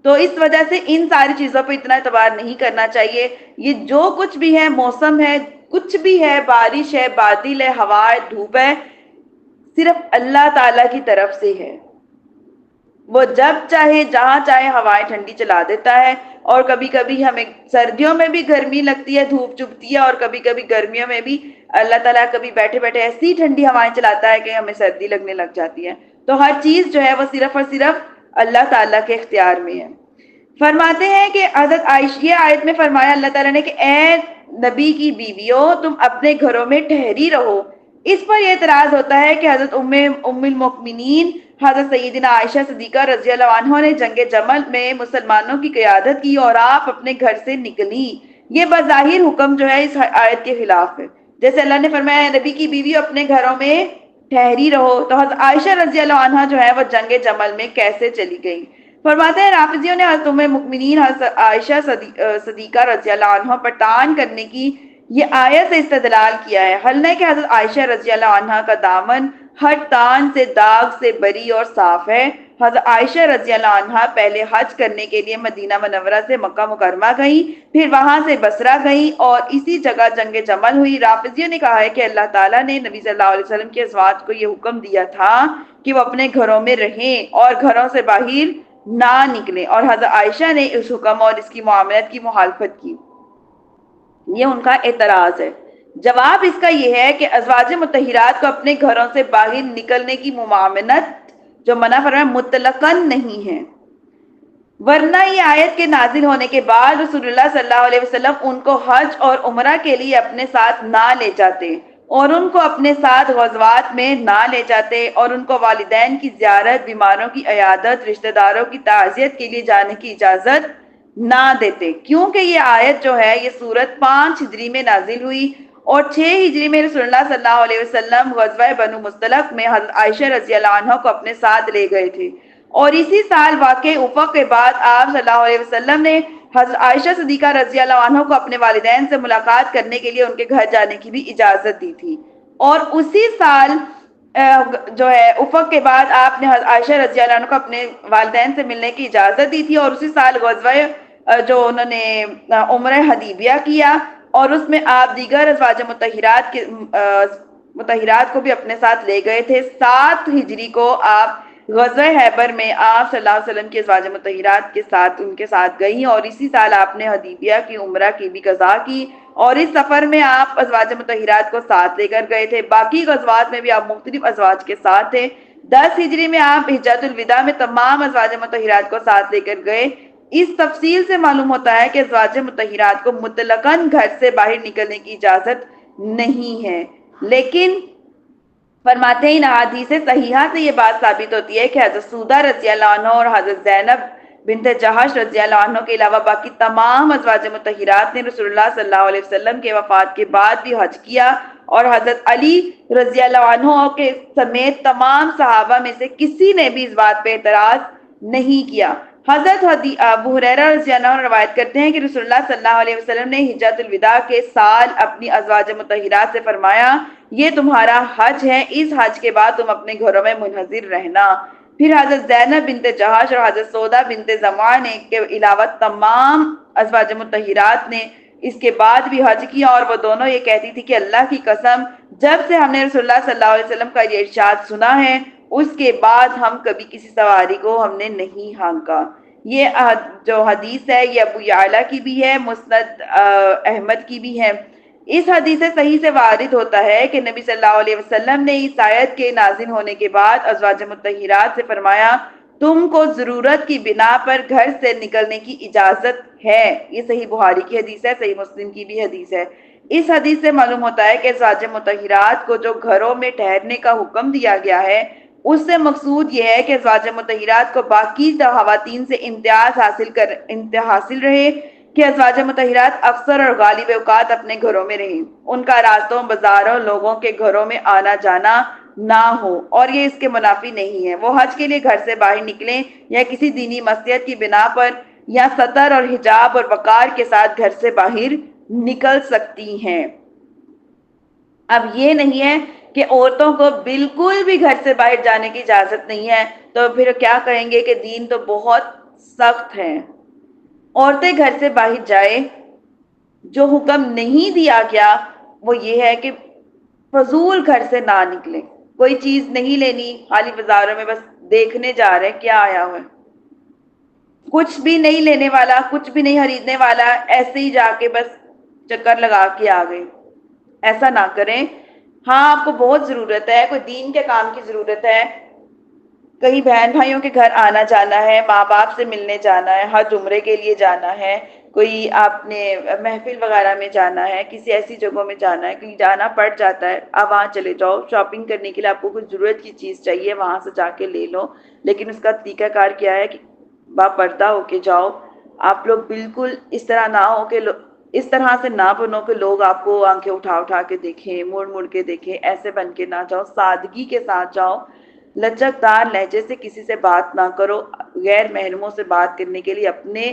تو اس وجہ سے ان ساری چیزوں پہ اتنا اعتبار نہیں کرنا چاہیے. یہ جو کچھ بھی ہے، موسم ہے، کچھ بھی ہے، بارش ہے، بادل ہے، ہوا ہے، دھوپ ہے، صرف اللہ تعالی کی طرف سے ہے. وہ جب چاہے جہاں چاہے ہوائیں ٹھنڈی چلا دیتا ہے. اور کبھی کبھی ہمیں سردیوں میں بھی گرمی لگتی ہے، دھوپ چبھتی ہے، اور کبھی کبھی گرمیوں میں بھی اللہ تعالیٰ کبھی بیٹھے بیٹھے ایسی ٹھنڈی ہوائیں چلاتا ہے کہ ہمیں سردی لگنے لگ جاتی ہے. تو ہر چیز جو ہے وہ صرف اور صرف اللہ تعالیٰ کے اختیار میں ہے. فرماتے ہیں کہ حضرت عائشہ آیت میں فرمایا اللہ تعالیٰ نے کہ اے نبی کی بیویوں تم اپنے گھروں میں ٹھہری رہو. اس پر یہ اعتراض ہوتا ہے کہ حضرت ام المؤمنین حضرت سیدنا عائشہ صدیقہ رضی اللہ عنہ نے جنگ جمل میں مسلمانوں کی قیادت کی اور آپ اپنے گھر سے نکلی. یہ بظاہر حکم جو ہے اس آیت کے خلاف ہے. جیسے اللہ نے فرمایا نبی کی بیوی اپنے گھروں میں ٹھہری رہو، تو حضرت عائشہ رضی اللہ عنہ جو ہے وہ جنگ جمل میں کیسے چلی گئی؟ فرماتے ہیں رافضیوں نے حضرت ام المؤمنین حضرت عائشہ صدیقہ رضی اللہ عنہ پر طعن کرنے کی یہ آیت سے استدلال کیا ہے. حالانکہ کہ حضرت عائشہ رضی اللہ عنہ کا دامن ہر طعن سے، داغ سے بری اور صاف ہے. حضرت عائشہ رضی اللہ عنہ پہلے حج کرنے کے لیے مدینہ منورہ سے مکہ مکرمہ گئیں، پھر وہاں سے بصرہ گئیں اور اسی جگہ جنگ جمل ہوئی. رافضیوں نے کہا ہے کہ اللہ تعالیٰ نے نبی صلی اللہ علیہ وسلم کے ازواج کو یہ حکم دیا تھا کہ وہ اپنے گھروں میں رہیں اور گھروں سے باہر نہ نکلیں، اور حضرت عائشہ نے اس حکم اور اس کی معاملت کی مخالفت کی. یہ ان کا اعتراض ہے. جواب اس کا یہ ہے کہ ازواج مطہرات کو اپنے گھروں سے باہر نکلنے کی ممانعت جو منع فرمایا مطلقاً نہیں ہے، ورنہ یہ آیت کے نازل ہونے کے بعد رسول اللہ صلی اللہ علیہ وسلم ان کو حج اور عمرہ کے لیے اپنے ساتھ نہ لے جاتے اور ان کو اپنے ساتھ غزوات میں نہ لے جاتے اور ان کو والدین کی زیارت، بیماروں کی عیادت، رشتہ داروں کی تعزیت کے لیے جانے کی اجازت نہ دیتے. کیونکہ یہ آیت جو ہے یہ سورت 5 ہجری میں نازل ہوئی اور 6 ہجری میں رسول اللہ صلی اللہ علیہ وسلم غزوہ بنو مستلق میں حضرت عائشہ رضی اللہ عنہ کو اپنے ساتھ لے گئے تھے. اور اسی سال واقع افق کے بعد آپ صلی اللہ علیہ وسلم نے حضرت عائشہ صدیقہ رضی اللہ عنہ کو اپنے والدین سے ملاقات کرنے کے لیے ان کے گھر جانے کی بھی اجازت دی تھی. اور اسی سال جو ہے افق کے بعد آپ نے حضرت عائشہ رضی اللہ عنہ کو اپنے والدین سے ملنے کی اجازت دی تھی اور اسی سال غزوہ جو انہوں نے عمرہ حدیبیہ کیا اور اس میں آپ دیگر ازواج مطہرات کو بھی اپنے ساتھ لے گئے تھے. 7 ہجری کو آپ غزوہ خیبر میں آپ صلی اللہ علیہ وسلم کی ازواج مطہرات کے ساتھ ان کے ساتھ گئی اور اسی سال آپ نے حدیبیہ کی عمرہ کی بھی قضا کی اور اس سفر میں آپ ازواج مطہرات کو ساتھ لے کر گئے تھے. باقی غزوات میں بھی آپ مختلف ازواج کے ساتھ تھے. 10 ہجری میں آپ حجۃ الوداع میں تمام ازواج مطہرات کو ساتھ لے کر گئے. اس تفصیل سے معلوم ہوتا ہے کہ ازواج مطہرات کو مطلقاً گھر سے باہر نکلنے کی اجازت نہیں ہے. لیکن فرماتے ہیں ان احادیث صحیحہ سے یہ بات ثابت ہوتی ہے کہ حضرت سودہ رضی اللہ عنہ اور حضرت زینب بنت جہش رضی اللہ عنہ کے علاوہ باقی تمام ازواج مطہرات نے رسول اللہ صلی اللہ علیہ وسلم کے وفات کے بعد بھی حج کیا اور حضرت علی رضی اللہ عنہ کے سمیت تمام صحابہ میں سے کسی نے بھی اس بات پہ اعتراض نہیں کیا. حضرت ابو ہریرہ رضی اللہ عنہ روایت کرتے ہیں کہ رسول اللہ صلی اللہ علیہ وسلم نے حجۃ الوداع کے سال اپنی ازواج مطہرات سے فرمایا یہ تمہارا حج ہے، اس حج کے بعد تم اپنے گھروں میں منحصر رہنا. پھر حضرت زینب بنت جہش اور حضرت سودا بنت زمعہ نے کے علاوہ تمام ازواج مطہرات نے اس کے بعد بھی حج کیا اور وہ دونوں یہ کہتی تھی کہ اللہ کی قسم جب سے ہم نے رسول اللہ صلی اللہ علیہ وسلم کا یہ ارشاد سنا ہے اس کے بعد ہم کبھی کسی سواری کو ہم نے نہیں ہانکا. یہ جو حدیث ہے یہ ابو یعلا کی بھی ہے، مسند احمد کی بھی ہے. اس حدیث صحیح سے وارد ہوتا ہے کہ نبی صلی اللہ علیہ وسلم نے اس آیت کے نازل ہونے کے بعد ازواج مطہرات سے فرمایا تم کو ضرورت کی بنا پر گھر سے نکلنے کی اجازت ہے. یہ صحیح بخاری کی حدیث ہے، صحیح مسلم کی بھی حدیث ہے. اس حدیث سے معلوم ہوتا ہے کہ ازواج مطہرات کو جو گھروں میں ٹھہرنے کا حکم دیا گیا ہے اس سے مقصود یہ ہے کہ ازواج مطہرات کو باقی خواتین سے امتیاز حاصل رہے کہ ازواج مطہرات اکثر اور غالب اوقات اپنے گھروں میں رہیں، ان کا راستوں، بازاروں، لوگوں کے گھروں میں آنا جانا نہ ہو اور یہ اس کے منافی نہیں ہے. وہ حج کے لیے گھر سے باہر نکلیں یا کسی دینی مصلحت کی بنا پر یا ستر اور حجاب اور وقار کے ساتھ گھر سے باہر نکل سکتی ہیں. اب یہ نہیں ہے کہ عورتوں کو بالکل بھی گھر سے باہر جانے کی اجازت نہیں ہے، تو پھر کیا کہیں گے کہ دین تو بہت سخت ہے۔ عورتیں گھر سے باہر جائے، جو حکم نہیں دیا گیا وہ یہ ہے کہ فضول گھر سے نہ نکلیں، کوئی چیز نہیں لینی، خالی بازاروں میں بس دیکھنے جا رہے ہیں کیا آیا ہوا ہے، کچھ بھی نہیں لینے والا، کچھ بھی نہیں خریدنے والا، ایسے ہی جا کے بس چکر لگا کے آ گئے۔ ایسا نہ کریں۔ ہاں آپ کو بہت ضرورت ہے، کوئی دین کے کام کی ضرورت ہے، کہیں بہن بھائیوں کے گھر آنا جانا ہے، ماں باپ سے ملنے جانا ہے، حج عمرے کے لیے جانا ہے، کوئی آپ نے محفل وغیرہ میں جانا ہے، کسی ایسی جگہوں میں جانا ہے، کہیں جانا پڑ جاتا ہے، آپ وہاں چلے جاؤ، شاپنگ کرنے کے لیے آپ کو کچھ ضرورت کی چیز چاہیے، وہاں سے جا کے لے لو، لیکن اس کا طریقہ کار کیا ہے کہ باپردہ ہو کے جاؤ۔ آپ لوگ بالکل اس طرح نہ ہو کہ اس طرح سے نہ بنو کہ لوگ آپ کو آنکھیں اٹھا اٹھا کے دیکھیں، مڑ مڑ کے دیکھیں، ایسے بن کے نہ جاؤ، سادگی کے ساتھ جاؤ، لچکدار لہجے سے کسی سے بات نہ کرو، غیر محرموں سے بات کرنے کے لیے اپنے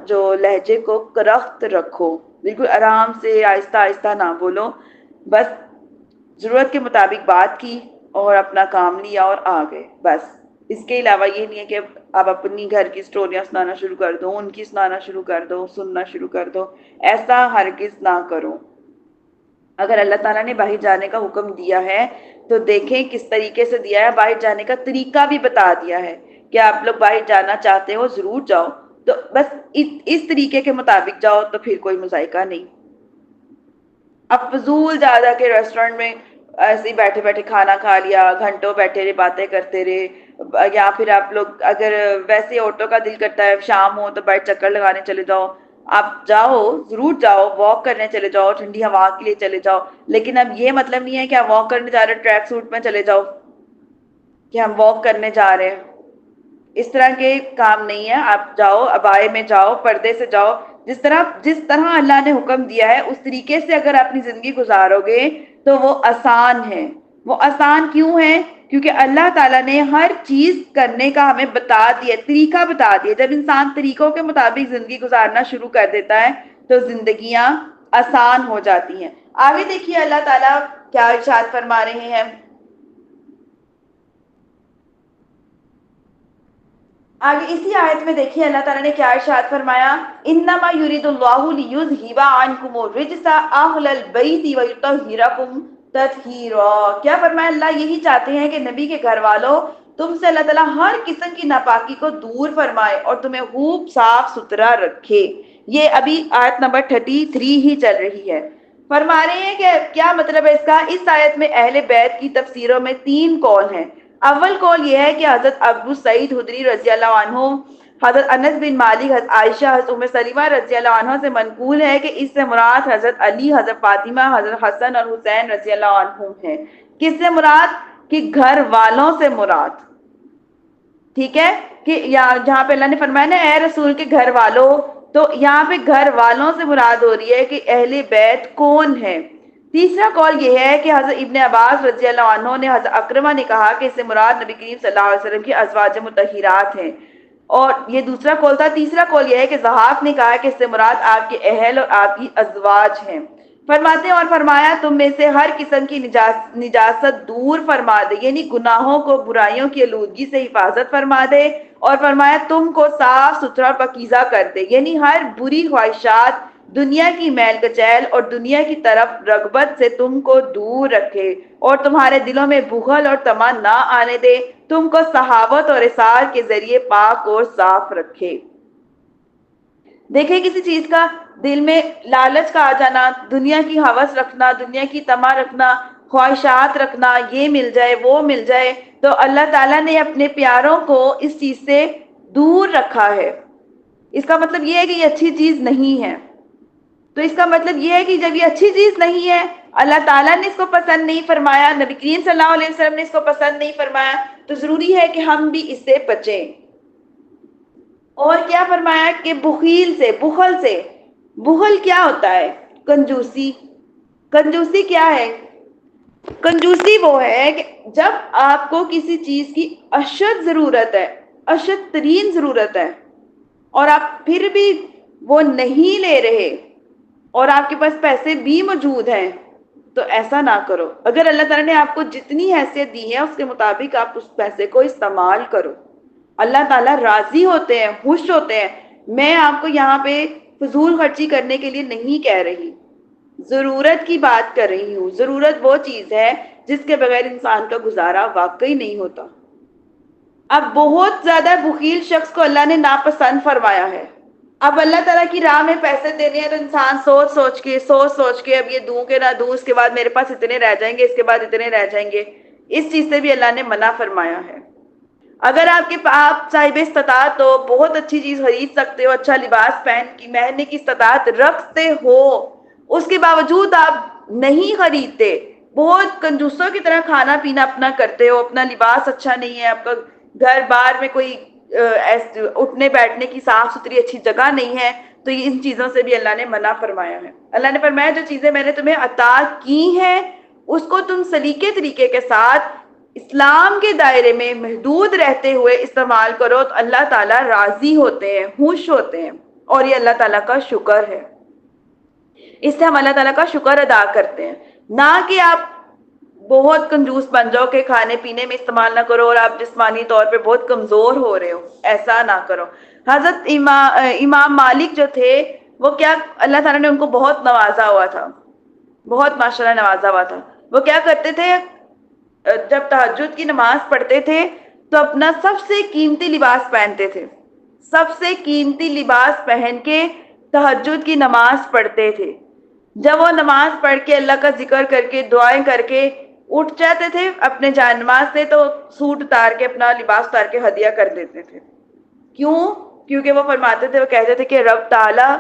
جو لہجے کو کرخت رکھو، بالکل آرام سے آہستہ آہستہ نہ بولو، بس ضرورت کے مطابق بات کی اور اپنا کام لیا اور آ گئے، بس اس کے علاوہ یہ نہیں ہے کہ آپ اپنی گھر کی سٹوریاں سنانا شروع کر دو، ان کی سنانا شروع کر دو، سننا شروع کر دو، ایسا ہرگز نہ کرو۔ اگر اللہ تعالیٰ نے باہر جانے کا حکم دیا ہے تو دیکھیں کس طریقے سے دیا ہے، باہر جانے کا طریقہ بھی بتا دیا ہے کہ آپ لوگ باہر جانا چاہتے ہو ضرور جاؤ، تو بس اس طریقے کے مطابق جاؤ، تو پھر کوئی مذائقہ نہیں۔ اب فضول جا جا کے ریسٹورینٹ میں ایسے ہی بیٹھے بیٹھے کھانا کھا لیا، گھنٹوں بیٹھے رہے باتیں کرتے رہے، یا پھر آپ لوگ اگر ویسے آٹو کا دل کرتا ہے شام ہو تو بیٹھ چکر لگانے چلے جاؤ، آپ جاؤ ضرور جاؤ، واک کرنے چلے جاؤ، ٹھنڈی ہوا کے لیے چلے جاؤ، لیکن اب یہ مطلب نہیں ہے کہ آپ واک کرنے جا رہے ٹریک سوٹ میں چلے جاؤ کہ ہم واک کرنے جا رہے ہیں، اس طرح کے کام نہیں ہے۔ آپ جاؤ ابائے میں جاؤ، پردے سے جاؤ، جس طرح اللہ نے حکم دیا ہے اس طریقے سے اگر اپنی زندگی گزارو گے تو وہ آسان ہے۔ وہ آسان کیوں ہے؟ کیونکہ اللہ تعالیٰ نے ہر چیز کرنے کا ہمیں بتا دیا، طریقہ بتا دیا۔ جب انسان طریقوں کے مطابق زندگی گزارنا شروع کر دیتا ہے تو زندگیاں آسان ہو جاتی ہیں۔ آگے دیکھیے اللہ تعالیٰ کیا ارشاد فرما رہے ہیں۔ آگے اسی آیت میں دیکھیے اللہ تعالیٰ نے کیا ارشاد فرمایا، انما یرید اللہ لیذھب عنکم الرجس اہل البیت ویطہرکم تطہیرا۔ کیا فرمایا؟ اللہ یہی چاہتے ہیں کہ نبی کے گھر والوں تم سے اللہ تعالیٰ ہر قسم کی ناپاکی کو دور فرمائے اور تمہیں خوب صاف ستھرا رکھے۔ یہ ابھی آیت نمبر 33 ہی چل رہی ہے۔ فرما رہے ہیں کہ کیا مطلب ہے اس کا؟ اس آیت میں اہل بیت کی تفسیروں میں 3 قول ہیں۔ اول قول یہ ہے کہ حضرت ابو سعید خدری رضی اللہ عنہ، حضرت انس بن مالک، حضرت عائشہ، حضرت ام سلمہ رضی اللہ عنہ سے منقول ہے کہ اس سے مراد حضرت علی، حضرت فاطمہ، حضرت حسن اور حسین رضی اللہ عنہ ہیں۔ کس سے مراد؟ کہ گھر والوں سے مراد، ٹھیک ہے؟ کہ جہاں پہ اللہ نے فرمایا نا اے رسول کے گھر والوں، تو یہاں پہ گھر والوں سے مراد ہو رہی ہے کہ اہل بیت کون ہے۔ تیسرا قول یہ ہے کہ حضرت ابن عباس رضی اللہ عنہ نے، حضرت اکرمہ نے کہا کہ اس سے مراد نبی کریم صلی اللہ علیہ وسلم کی ازواج مطہرات ہیں، اور یہ دوسرا قول تھا۔ تیسرا قول یہ ہے کہ ضحاک نے کہا کہ اس سے مراد آپ کے اہل اور آپ کی ازواج ہیں۔ فرماتے ہیں اور فرمایا تم میں سے ہر قسم کی نجاست دور فرما دے، یعنی گناہوں کو، برائیوں کی آلودگی سے حفاظت فرما دے، اور فرمایا تم کو صاف ستھرا پاکیزہ کر دے، یعنی ہر بری خواہشات، دنیا کی میل کچیل اور دنیا کی طرف رغبت سے تم کو دور رکھے، اور تمہارے دلوں میں بغل اور طمع نہ آنے دے، تم کو صحاوت اور اثار کے ذریعے پاک اور صاف رکھے۔ دیکھیں کسی چیز کا دل میں لالچ کا آ جانا، دنیا کی ہوس رکھنا، دنیا کی طمع رکھنا، خواہشات رکھنا، یہ مل جائے وہ مل جائے، تو اللہ تعالیٰ نے اپنے پیاروں کو اس چیز سے دور رکھا ہے۔ اس کا مطلب یہ ہے کہ یہ اچھی چیز نہیں ہے۔ تو اس کا مطلب یہ ہے کہ جب یہ اچھی چیز نہیں ہے، اللہ تعالیٰ نے اس کو پسند نہیں فرمایا، نبی کریم صلی اللہ علیہ وسلم نے اس کو پسند نہیں فرمایا، تو ضروری ہے کہ ہم بھی اس سے بچیں۔ اور کیا فرمایا کہ بخیل سے، بخل سے، بخل کیا ہوتا ہے؟ کنجوسی۔ کنجوسی کیا ہے؟ کنجوسی وہ ہے کہ جب آپ کو کسی چیز کی اشد ضرورت ہے، اشد ترین ضرورت ہے، اور آپ پھر بھی وہ نہیں لے رہے، اور آپ کے پاس پیسے بھی موجود ہیں، تو ایسا نہ کرو. اگر اللہ تعالیٰ نے آپ کو جتنی حیثیت دی ہے اس کے مطابق آپ اس پیسے کو استعمال کرو. اللہ تعالیٰ راضی ہوتے ہیں, خوش ہوتے ہیں. میں آپ کو یہاں پہ فضول خرچی کرنے کے لیے نہیں کہہ رہی, ضرورت کی بات کر رہی ہوں. ضرورت وہ چیز ہے جس کے بغیر انسان کا گزارا واقعی نہیں ہوتا. اب بہت زیادہ بخیل شخص کو اللہ نے ناپسند فرمایا ہے. اب اللہ تعالیٰ کی راہ میں پیسے دینے ہیں تو انسان سوچ سوچ کے اب یہ دوں کہ نہ دوں, اس کے بعد میرے پاس اتنے رہ جائیں گے, اس کے بعد اتنے رہ جائیں گے. اس چیز سے بھی اللہ نے منع فرمایا ہے. اگر آپ صاحب استطاعت ہو, بہت اچھی چیز خرید سکتے ہو, اچھا لباس پہننے کی استطاعت رکھتے ہو, اس کے باوجود آپ نہیں خریدتے, بہت کنجوسوں کی طرح کھانا پینا اپنا کرتے ہو, اپنا لباس اچھا نہیں ہے, آپ کا گھر بار میں کوئی اٹھنے بیٹھنے کی صاف ستھری اچھی جگہ نہیں ہے, تو ان چیزوں سے بھی اللہ نے منع فرمایا ہے. اللہ نے فرمایا جو چیزیں میں نے تمہیں عطا کی ہیں اس کو تم سلیقے طریقے کے ساتھ اسلام کے دائرے میں محدود رہتے ہوئے استعمال کرو تو اللہ تعالیٰ راضی ہوتے ہیں, خوش ہوتے ہیں, اور یہ اللہ تعالیٰ کا شکر ہے. اس سے ہم اللہ تعالیٰ کا شکر ادا کرتے ہیں, نہ کہ آپ بہت کنجوس بن جاؤ کہ کھانے پینے میں استعمال نہ کرو اور آپ جسمانی طور پہ بہت کمزور ہو رہے ہو. ایسا نہ کرو. حضرت امام مالک جو تھے وہ کیا, اللہ تعالیٰ نے ان کو بہت نوازا ہوا تھا, بہت ماشاءاللہ نوازا ہوا تھا. وہ کیا کرتے تھے, جب تہجد کی نماز پڑھتے تھے تو اپنا سب سے قیمتی لباس پہنتے تھے, سب سے قیمتی لباس پہن کے تہجد کی نماز پڑھتے تھے. جب وہ نماز پڑھ کے اللہ کا ذکر کر کے دعائیں کر کے اٹھ جاتے تھے اپنے جان نماز سے, تو سوٹ اتار کے اپنا لباس اتار کے ہدیہ کر دیتے تھے. کیوں؟ کیونکہ وہ فرماتے تھے, وہ کہتے تھے کہ رب تعالیٰ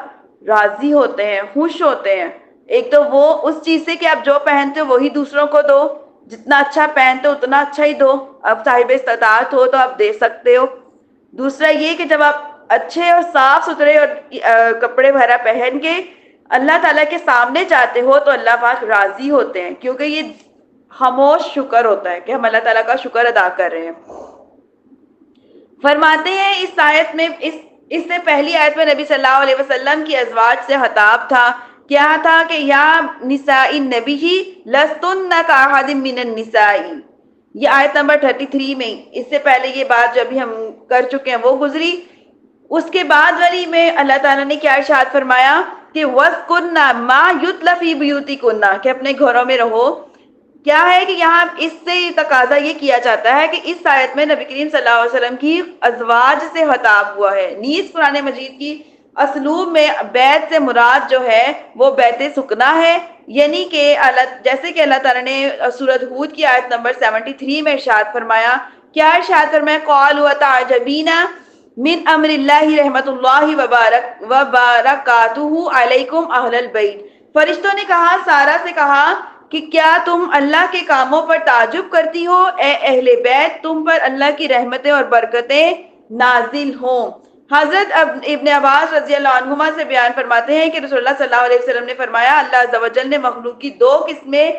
راضی ہوتے ہیں, خوش ہوتے ہیں. ایک تو وہ اس چیز سے کہ آپ جو پہنتے ہو وہی دوسروں کو دو, جتنا اچھا پہنتے ہو اتنا اچھا ہی دو. اب صاحب استطاعت ہو تو آپ دے سکتے ہو. دوسرا یہ کہ جب آپ اچھے اور صاف ستھرے اور کپڑے وغیرہ پہن کے اللہ تعالیٰ کے سامنے جاتے ہو تو اللہ پاک راضی ہوتے ہیں, کیونکہ یہ خاموش شکر ہوتا ہے کہ ہم اللہ تعالیٰ کا شکر ادا کر رہے ہیں. فرماتے ہیں اس آیت میں, اس سے پہلی آیت میں نبی صلی اللہ علیہ وسلم کی ازواج سے خطاب تھا. کیا تھا کہ یا نساء النبی لستن کاحد من النساء, یہ آیت نمبر 33 میں. اس سے پہلے یہ بات جو ابھی ہم کر چکے ہیں وہ گزری. اس کے بعد والی میں اللہ تعالیٰ نے کیا ارشاد فرمایا کہ وَاسْكُنَّ مَا يُتْلَ فِي بُيُوتِكُنَّ, کہ اپنے گھروں میں رہو. کیا ہے کہ یہاں اس سے تقاضا یہ کیا جاتا ہے کہ اس آیت میں نبی کریم صلی اللہ علیہ وسلم کی ازواج سے خطاب ہوا ہے. نیز قرآن مجید کی اسلوب میں بیت سے مراد جو ہے وہ بیت سکنا ہے, یعنی کہ جیسے کہ اللہ تعالیٰ نے سورۃ ہود کی آیت نمبر 73 میں ارشاد فرمایا. کیا ارشاد فرمایا؟ قَالُوا وَتَعْجَبِينَ من امر اللہ رحمت اللہ وبرکاتہ علیکم اہل البیت. فرشتوں نے کہا, سارا سے کہا کہ کیا تم اللہ کے کاموں پر تعجب کرتی ہو, اے اہل بیت تم پر اللہ کی رحمتیں اور برکتیں نازل ہوں. حضرت ابن عباس رضی اللہ عنہما سے بیان فرماتے ہیں کہ رسول اللہ صلی اللہ علیہ وسلم نے فرمایا, اللہ عز و جل نے مخلوق کی دو قسمیں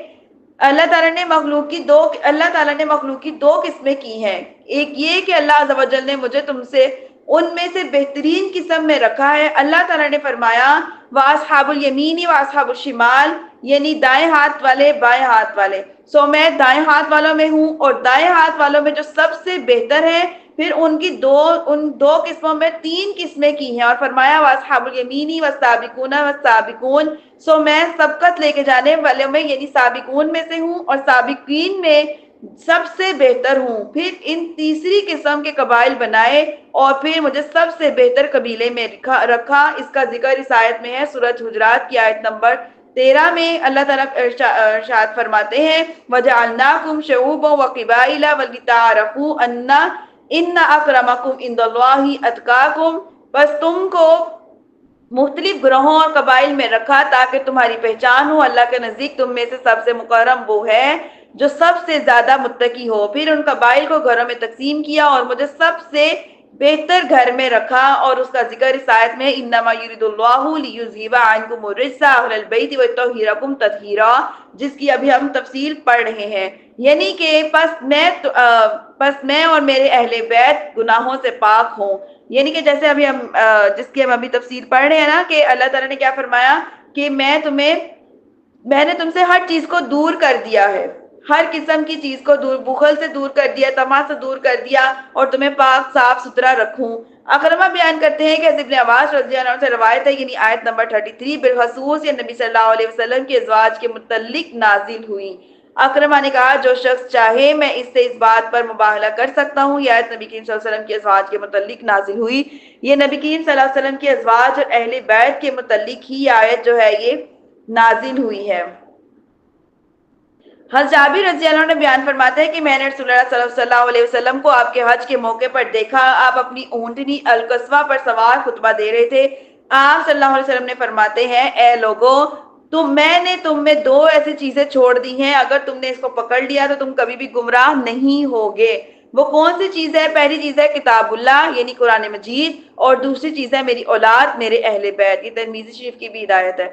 اللہ تعالیٰ نے مخلوق کی دو قسمیں کی ہیں. ایک یہ کہ اللہ عز و جل نے مجھے تم سے ان میں سے بہترین قسم میں رکھا ہے. اللہ تعالیٰ نے فرمایا وَأَصْحَابُ الْيَمِينِ وَأَصْحَابُ الشِّمَالِ, یعنی دائیں ہاتھ والے بائیں ہاتھ والے. سو میں دائیں ہاتھ والوں میں ہوں, اور دائیں ہاتھ والوں میں جو سب سے بہتر ہے. پھر ان دو قسموں میں 3 قسمیں کی ہیں, اور فرمایا وَأَصْحَابُ الْيَمِينِ وَالسَّابِقُونَ وَالسَّابِقُونَ, سو میں سبقت لے کے جانے والوں میں یعنی سابقون میں سے ہوں, اور سابقین میں سب سے بہتر ہوں. پھر ان تیسری قسم کے قبائل بنائے اور پھر مجھے سب سے بہتر قبیلے میں رکھا. اس کا ذکر اس آیت میں ہے, سورۃ حجرات کی آیت نمبر 13 میں. اللہ تعالیٰ ارشاد فرماتے ہیں وَجَعَلْنَاكُمْ شُعُوبًا وَقَبَائِلَ وَلِتَعَارَفُوا إِنَّ أَكْرَمَكُمْ عِندَ اللَّهِ أَتْقَاكُمْ, بس تم کو مختلف گروہوں اور قبائل میں رکھا تاکہ تمہاری پہچان ہو. اللہ کے نزدیک تم میں سے سب سے مکرم وہ ہے جو سب سے زیادہ متقی ہو. پھر ان قبائل کو گھروں میں تقسیم کیا اور مجھے سب سے بہتر گھر میں رکھا, اور اس کا ذکر اس آیت میں انما یرید اللہ لیذھب عنکم الرجس اہل البیت ویطہرکم تطہیرا, جس کی ابھی ہم تفصیل پڑھ رہے ہیں. یعنی کہ پس میں اور میرے اہل بیت گناہوں سے پاک ہوں. یعنی کہ جیسے ابھی جس کی ہم ابھی تفصیل پڑھ رہے ہیں نا, کہ اللہ تعالیٰ نے کیا فرمایا کہ میں تمہیں میں نے تم سے ہر چیز کو دور کر دیا ہے، ہر قسم کی چیز کو دور، بخل سے دور کر دیا، طمع سے دور کر دیا، اور تمہیں پاک صاف ستھرا رکھوں۔ اکرمہ بیان کرتے ہیں کہ حضرت ابن عباس رضی اللہ عنہ سے روایت ہے، یعنی آیت نمبر 33 بالخصوص یہ نبی صلی اللہ علیہ وسلم کے ازواج کے متعلق نازل ہوئی۔ اکرمہ نے کہا جو شخص چاہے میں اس سے اس بات پر مباہلہ کر سکتا ہوں، یہ آیت نبی کریم صلی اللہ علیہ وسلم کے ازواج کے متعلق نازل ہوئی۔ یہ نبی کریم صلی اللہ علیہ وسلم کے ازواج اور اہل بیت کے متعلق ہی آیت جو ہے یہ نازل ہوئی ہے۔ حضرت جابر رضی اللہ عنہ بیان فرماتے ہیں کہ میں نے رسول اللہ صلی اللہ علیہ وسلم کو آپ کے حج کے موقع پر دیکھا، آپ اپنی اونٹنی القصوہ پر سوار خطبہ دے رہے تھے۔ آپ صلی اللہ علیہ وسلم نے فرماتے ہیں اے لوگوں، میں نے تم میں دو ایسی چیزیں چھوڑ دی ہیں، اگر تم نے اس کو پکڑ لیا تو تم کبھی بھی گمراہ نہیں ہوگے۔ وہ کون سی چیز ہے؟ پہلی چیز ہے کتاب اللہ یعنی قرآن مجید، اور دوسری چیز ہے میری اولاد، میرے اہل بیت۔ یہ ترمذی شریف کی بھی ہدایت ہے،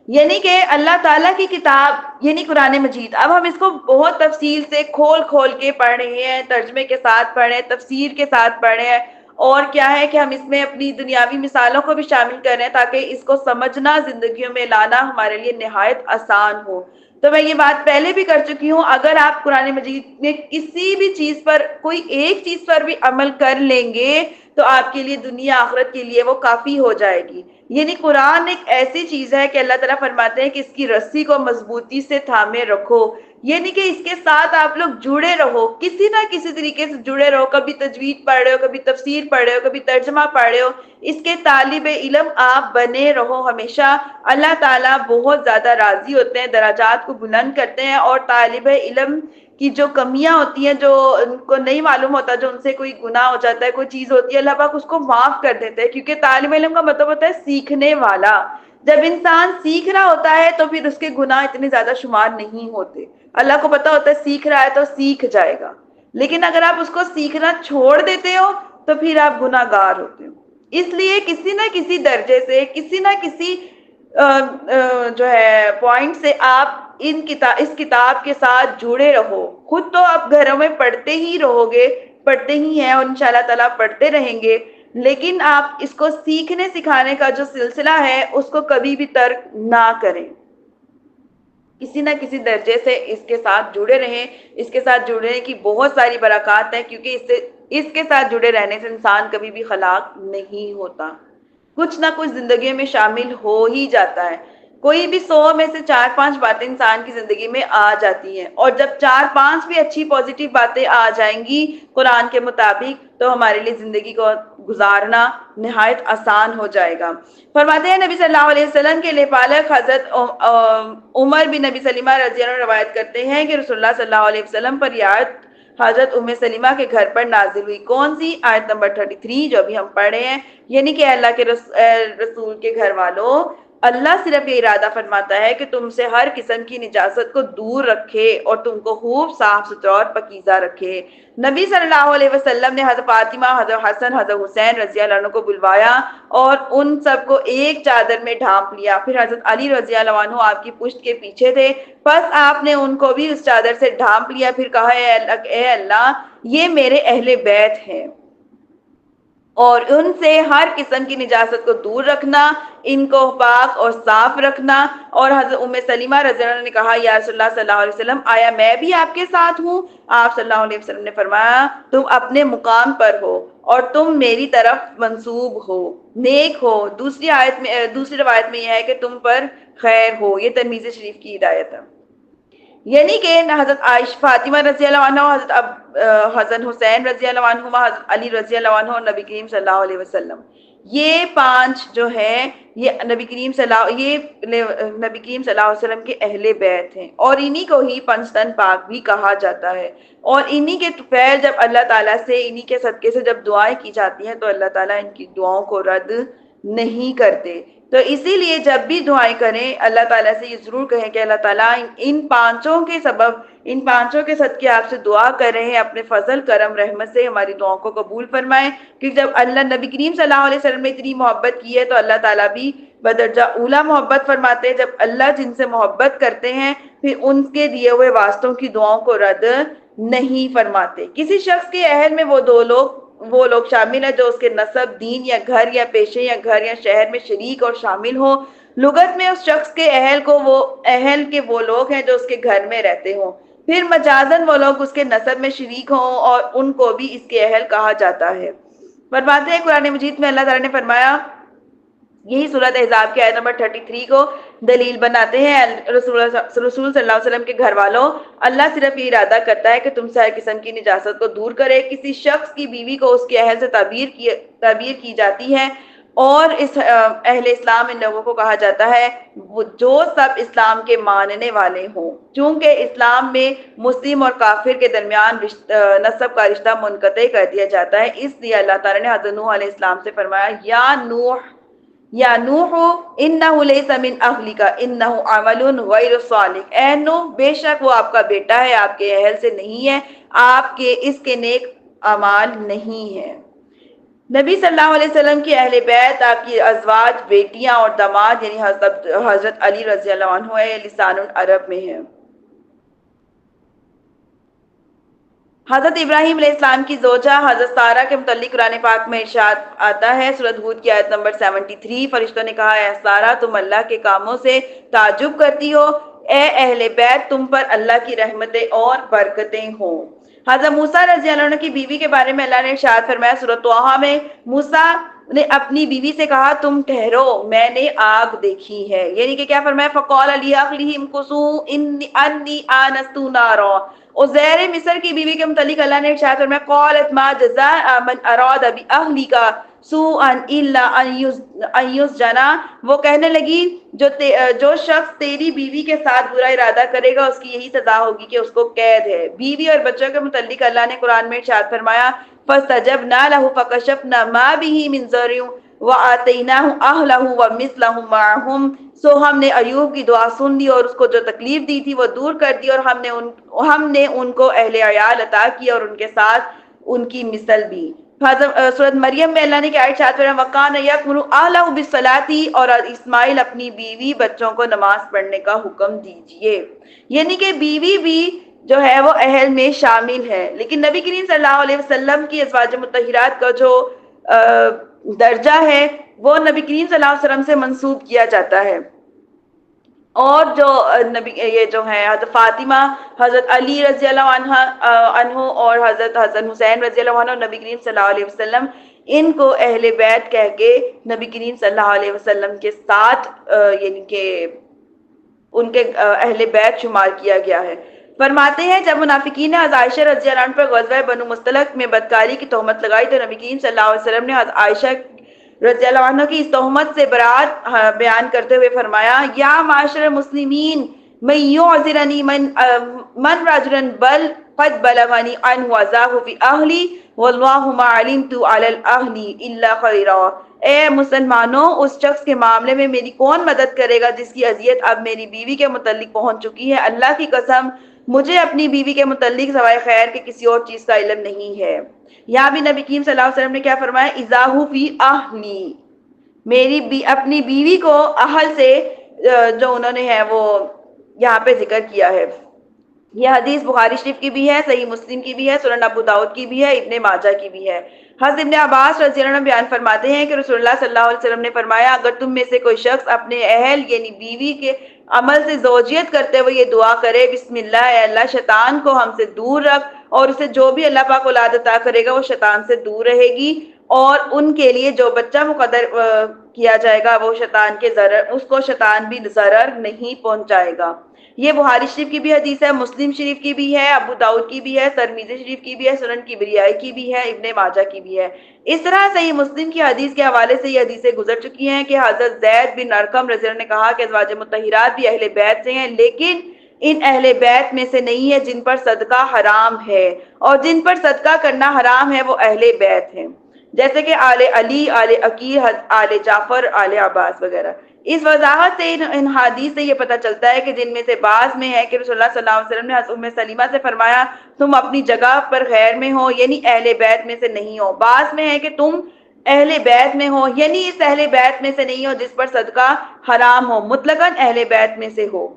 یعنی کہ اللہ تعالیٰ کی کتاب یعنی قرآن مجید۔ اب ہم اس کو بہت تفصیل سے کھول کھول کے پڑھ رہے ہیں، ترجمے کے ساتھ پڑھ رہے ہیں، تفسیر کے ساتھ پڑھ رہے ہیں، اور کیا ہے کہ ہم اس میں اپنی دنیاوی مثالوں کو بھی شامل کر رہے ہیں تاکہ اس کو سمجھنا، زندگیوں میں لانا ہمارے لیے نہایت آسان ہو۔ تو میں یہ بات پہلے بھی کر چکی ہوں، اگر آپ قرآن مجید میں کسی بھی چیز پر، کوئی ایک چیز پر بھی عمل کر لیں گے تو آپ کے لیے دنیا آخرت کے لیے وہ کافی ہو جائے گی۔ یعنی قرآن ایک ایسی چیز ہے کہ اللہ تعالیٰ فرماتے ہیں کہ اس کی رسی کو مضبوطی سے تھامے رکھو، یعنی کہ اس کے ساتھ آپ لوگ جڑے رہو، کسی نہ کسی طریقے سے جڑے رہو۔ کبھی تجوید پڑھ رہے ہو، کبھی تفسیر پڑھ رہے ہو، کبھی ترجمہ پڑھ رہے ہو، اس کے طالب علم آپ بنے رہو ہمیشہ۔ اللہ تعالیٰ بہت زیادہ راضی ہوتے ہیں، درجات کو بلند کرتے ہیں، اور طالب علم کی جو کمیاں ہوتی ہیں، جو ان کو نہیں معلوم ہوتا، جو ان سے کوئی گناہ ہو جاتا ہے، کوئی چیز ہوتی ہے، اللہ پاک اس کو معاف کر دیتے ہیں، کیونکہ طالب علم کا مطلب ہوتا ہے سیکھنے والا۔ جب انسان سیکھ رہا ہوتا ہے تو پھر اس کے گناہ اتنے زیادہ شمار نہیں ہوتے، اللہ کو پتا ہوتا ہے سیکھ رہا ہے تو سیکھ جائے گا۔ لیکن اگر آپ اس کو سیکھنا چھوڑ دیتے ہو تو پھر آپ گناہ گار ہوتے ہو۔ اس لیے کسی نہ کسی درجے سے، کسی نہ کسی جو ہے پوائنٹ سے آپ اس کتاب کے ساتھ جڑے رہو۔ خود تو آپ گھروں میں پڑھتے ہی رہو گے، پڑھتے ہی ہیں، اور انشاءاللہ تعالیٰ پڑھتے رہیں گے، لیکن آپ اس کو سیکھنے سکھانے کا جو سلسلہ ہے اس کو کبھی بھی ترک نہ کریں، کسی نہ کسی درجے سے اس کے ساتھ جڑے رہیں۔ اس کے ساتھ جڑنے کی بہت ساری برکات ہیں، کیونکہ اس کے ساتھ جڑے رہنے سے انسان کبھی بھی ہلاک نہیں ہوتا، کچھ نہ کچھ زندگی میں شامل ہو ہی جاتا ہے۔ کوئی بھی 100 میں سے 4-5 باتیں انسان کی زندگی میں آ جاتی ہیں، اور جب 4-5 بھی اچھی پازیٹیو باتیں آ جائیں گی قرآن کے مطابق تو ہمارے لیے زندگی کو گزارنا نہایت آسان ہو جائے گا۔ فرماتے ہیں نبی صلی اللہ علیہ وسلم کے لیپالک حضرت عمر بن نبی سلیمہ رضی اللہ عنہ روایت کرتے ہیں کہ رسول اللہ صلی اللہ علیہ وسلم پر یہ آیت حضرت ام سلیمہ کے گھر پر نازل ہوئی۔ کون سی؟ آیت نمبر 33 جو ابھی ہم پڑھ رہے ہیں، یعنی کہ اللہ کے رسول کے گھر والوں، اللہ صرف یہ ارادہ فرماتا ہے کہ تم سے ہر قسم کی نجاست کو دور رکھے اور تم کو خوب صاف ستھرا اور پاکیزہ رکھے۔ نبی صلی اللہ علیہ وسلم نے حضرت فاطمہ، حضرت حسن، حضرت حسین رضی اللہ عنہ کو بلوایا اور ان سب کو ایک چادر میں ڈھانپ لیا۔ پھر حضرت علی رضی اللہ عنہ آپ کی پشت کے پیچھے تھے، پس آپ نے ان کو بھی اس چادر سے ڈھانپ لیا، پھر کہا اے اللہ یہ میرے اہل بیت ہیں اور ان سے ہر قسم کی نجاست کو دور رکھنا، ان کو پاک اور صاف رکھنا۔ اور حضرت ام سلیمہ رضی اللہ عنہ نے کہا یا رسول اللہ صلی اللہ علیہ وسلم آیا میں بھی آپ کے ساتھ ہوں؟ آپ صلی اللہ علیہ وسلم نے فرمایا تم اپنے مقام پر ہو اور تم میری طرف منسوب ہو، نیک ہو۔ دوسری روایت میں یہ ہے کہ تم پر خیر ہو۔ یہ ترمذی شریف کی ہدایت ہے، یعنی کہ حضرت عائشہ، فاطمہ رضی اللہ عنہ، حضرت حسین رضی اللہ عنہ، حضرت علی رضی اللہ عنہ اور نبی کریم صلی اللہ علیہ وسلم، یہ 5 جو ہیں یہ نبی کریم صلی اللہ علیہ وسلم کے اہل بیت ہیں، اور انہی کو ہی پنجتن پاک بھی کہا جاتا ہے۔ اور انہی کے فعل جب اللہ تعالیٰ سے، انہی کے صدقے سے جب دعائیں کی جاتی ہیں تو اللہ تعالیٰ ان کی دعاؤں کو رد نہیں کرتے۔ تو اسی لیے جب بھی دعائیں کریں اللہ تعالیٰ سے یہ ضرور کہیں کہ اللہ تعالیٰ ان 5 کے سبب، ان 5 کے صدقے آپ سے دعا کر رہے ہیں، اپنے فضل کرم رحمت سے ہماری دعاؤں کو قبول فرمائیں، کیونکہ جب اللہ نبی کریم صلی اللہ علیہ وسلم نے اتنی محبت کی ہے تو اللہ تعالیٰ بھی بدرجہ اولا محبت فرماتے ہیں۔ جب اللہ جن سے محبت کرتے ہیں پھر ان کے دیے ہوئے واسطوں کی دعاؤں کو رد نہیں فرماتے۔ کسی شخص کے اہل میں وہ لوگ شامل ہیں جو اس کے نسب، دین یا گھر یا پیشے یا گھر یا شہر میں شریک اور شامل ہوں، لغت میں اس شخص کے اہل کے وہ لوگ ہیں جو اس کے گھر میں رہتے ہوں. پھر مجازن وہ لوگ اس کے نسب میں شریک ہوں اور ان کو بھی اس کے اہل کہا جاتا ہے. فرماتے ہیں قرآن مجید میں اللہ تعالیٰ نے فرمایا، یہی سورۃ احزاب کی آیت نمبر 33 کو دلیل بناتے ہیں، رسول صلی اللہ علیہ وسلم کے گھر والوں، اللہ صرف یہ ارادہ کرتا ہے کہ تم سے ہر قسم کی نجاست کو دور کرے. کسی شخص کی بیوی کو اس کے اہل سے تعبیر کی جاتی ہے، اور اس اہل اسلام ان لوگوں کو کہا جاتا ہے جو سب اسلام کے ماننے والے ہوں. چونکہ اسلام میں مسلم اور کافر کے درمیان نسب کا رشتہ منقطع کر دیا جاتا ہے، اس لیے اللہ تعالیٰ نے حضرت نوح علیہ السلام سے فرمایا، یا نوح انہ لیس من اہلک انہ عمل غیر صالح، اے نوح بے شک وہ آپ کا بیٹا ہے، آپ کے اہل سے نہیں ہے، آپ کے اس کے نیک اعمال نہیں ہے. نبی صلی اللہ علیہ وسلم کی اہل بیت، آپ کی ازواج، بیٹیاں اور داماد یعنی حضرت علی رضی اللہ عنہ لسان العرب میں ہے. حضرت ابراہیم علیہ السلام کی زوجہ حضرت سارہ کے متعلق قرآن پاک میں ارشاد آتا ہے، سورۃ ہود کی آیت نمبر 73، فرشتوں نے کہا، اے سارہ تم اللہ کے کاموں سے تعجب کرتی ہو، اے اہل بیت تم پر اللہ کی رحمتیں اور برکتیں ہوں. حضرت موسیٰ رضی اللہ عنہ کی بیوی کے بارے میں اللہ نے ارشاد فرمایا سورۃ طٰہٰ میں، موسیٰ نے اپنی بیوی سے کہا تم ٹھہرو میں نے آگ دیکھی ہے، یعنی کہ کیا فرمایا، فقال لأهلهم امكثوا انی آنست نارا. عزیر مصر کی بیوی کے متعلق اللہ نے ارشاد فرمایا، قالت ما جزاء من اراد باہلک سوءا الا ان یسجن. وہ کہنے لگی جو شخص تیری بیوی کے ساتھ برا ارادہ کرے گا اس کی یہی سزا ہوگی کہ اس کو قید ہے. بیوی اور بچوں کے متعلق اللہ نے قرآن میں ارشاد فرمایا، فاستجبنا له فکشفنا ما به من ضر وآتیناہ اہلہ ومثلہم معہم. سو ہم نے ایوب کی دعا سن لی اور اس کو جو تکلیف دی تھی وہ دور کر دی، اور ہم نے ان کو اہل عیال عطا کیا اور ان کے ساتھ ان کی مثل بھی. سورۃ مریم میں اللہ نے کیا ارشاد فرمایا، وَقَانَ يَأْمُرُ أَهْلَهُ بِالصَّلَاةِ، اور اسماعیل اپنی بیوی بچوں کو نماز پڑھنے کا حکم دیجئے. یعنی کہ بیوی بھی جو ہے وہ اہل میں شامل ہے. لیکن نبی کریم صلی اللہ علیہ وسلم کی ازواج مطہرات کا جو درجہ ہے وہ نبی کریم صلی اللہ علیہ وسلم سے منسوب کیا جاتا ہے. اور جو نبی یہ جو ہے حضرت فاطمہ، حضرت علی رضی اللہ عنہ اور حضرت حسن حسین رضی اللہ عنہ، نبی کریم صلی اللہ علیہ وسلم ان کو اہل بیت کہہ کے نبی کریم صلی اللہ علیہ وسلم کے ساتھ یعنی کہ ان کے اہل بیت شمار کیا گیا ہے. فرماتے ہیں جب منافقین نے حضرت عائشہ رضی اللہ عنہ پر غزوہ بنو مستلق میں بدکاری کی تہمت لگائی تو نبی کریم صلی اللہ علیہ وسلم نے حضرت عائشہ رضی اللہ عنہ کی اس تہمت سے برات بیان کرتے ہوئے فرمایا، یا معاشر المسلمین من یعذرنی من رجلا بل قد بلغنی عنہ وذاہ فی اہلی واللہ ما علمت علی الاہلی الا خیرا. اے مسلمانوں، اس شخص کے معاملے میں میری کون مدد کرے گا جس کی اذیت اب میری بیوی کے متعلق پہنچ چکی ہے؟ اللہ کی قسم مجھے اپنی بیوی کے متعلق سوائے خیر کے کسی اور چیز کا علم نہیں ہے. یہاں بھی نبی کریم صلی اللہ علیہ وسلم نے کیا فرمایا، اذاہ فی اہلی، میری اپنی بیوی کو اہل سے جو انہوں نے ہے وہ یہاں پہ ذکر کیا ہے. یہ حدیث بخاری شریف کی بھی ہے، صحیح مسلم کی بھی ہے، سنن ابو داؤد کی بھی ہے، ابن ماجہ کی بھی ہے. حضرت ابن عباس رضی اللہ عنہ بیان فرماتے ہیں کہ رسول اللہ صلی اللہ علیہ وسلم نے فرمایا، اگر تم میں سے کوئی شخص اپنے اہل یعنی بیوی کے عمل سے زوجیت کرتے ہوئے یہ دعا کرے، بسم اللہ، اے اللہ شیطان کو ہم سے دور رکھ، اور اسے جو بھی اللہ پاک اولاد عطا کرے گا وہ شیطان سے دور رہے گی، اور ان کے لیے جو بچہ مقدر کیا جائے گا وہ شیطان کے اس کو شیطان بھی ضرر نہیں پہنچائے گا. یہ بخاری شریف کی بھی حدیث ہے، مسلم شریف کی بھی ہے، ابو داؤد کی بھی ہے، ترمذی شریف کی بھی ہے، سنن کبریائی کی بھی ہے، ابن ماجہ کی بھی ہے. اس طرح صحیح مسلم کی حدیث کے حوالے سے یہ حدیثیں گزر چکی ہیں کہ حضرت زید بن ارقم رضی اللہ عنہ نے کہا کہ ازواج مطہرات بھی اہل بیت سے ہیں، لیکن ان اہل بیت میں سے نہیں ہے جن پر صدقہ حرام ہے، اور جن پر صدقہ کرنا حرام ہے وہ اہل بیت ہیں، جیسے کہ آل علی، آل عقیل، آل جعفر، آل عباس وغیرہ. اس وضاحت سے ان حدیث سے یہ پتہ چلتا ہے کہ جن میں سے بعض میں ہے کہ رسول اللہ صلی اللہ علیہ وسلم نے حضرت ام سلیمہ سے فرمایا تم اپنی جگہ پر غیر میں ہو یعنی اہل بیت میں سے نہیں ہو، بعض میں ہے کہ تم اہل بیت میں ہو یعنی اس اہل بیت میں سے نہیں ہو جس پر صدقہ حرام ہو، مطلقاً اہل بیت میں سے ہو.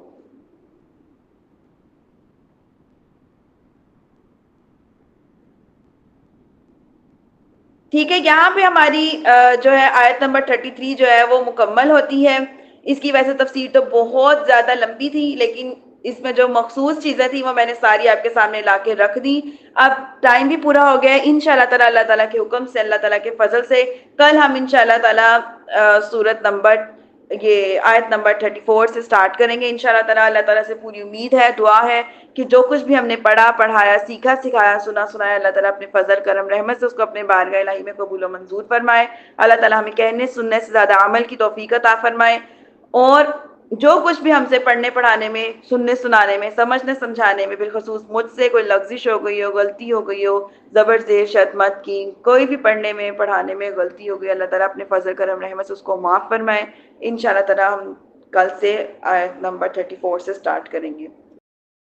ٹھیک ہے، یہاں پہ ہماری جو ہے آیت نمبر 33 جو ہے وہ مکمل ہوتی ہے. اس کی ویسے تفسیر تو بہت زیادہ لمبی تھی، لیکن اس میں جو مخصوص چیزیں تھیں وہ میں نے ساری آپ کے سامنے لا کے رکھ دی. اب ٹائم بھی پورا ہو گیا ہے. انشاءاللہ تعالیٰ اللہ تعالیٰ کے حکم سے، اللہ تعالیٰ کے فضل سے کل ہم انشاءاللہ تعالیٰ سورت نمبر یہ آیت نمبر 34 سے سٹارٹ کریں گے انشاءاللہ تعالیٰ. اللہ تعالیٰ سے پوری امید ہے، دعا ہے کہ جو کچھ بھی ہم نے پڑھا، پڑھایا، سیکھا، سکھایا، سنا، سنایا، اللہ تعالیٰ اپنے فضل کرم رحمت سے اس کو اپنے بارگاہ الہی میں قبول و منظور فرمائے. اللہ تعالیٰ ہمیں کہنے سننے سے زیادہ عمل کی توفیق عطا فرمائے، اور جو کچھ بھی ہم سے پڑھنے پڑھانے میں، سننے سنانے میں، سمجھنے سمجھانے میں، بالخصوص مجھ سے کوئی لغزش ہو گئی ہو، غلطی ہو گئی ہو، زبر زیر شتمت کی، کوئی بھی پڑھنے میں پڑھانے میں غلطی ہو گئی، اللہ تعالیٰ اپنے فضل کرم رحمت سے اس کو معاف فرمائے. انشاءاللہ تعالیٰ ہم کل سے آیت نمبر 34 سے سٹارٹ کریں گے.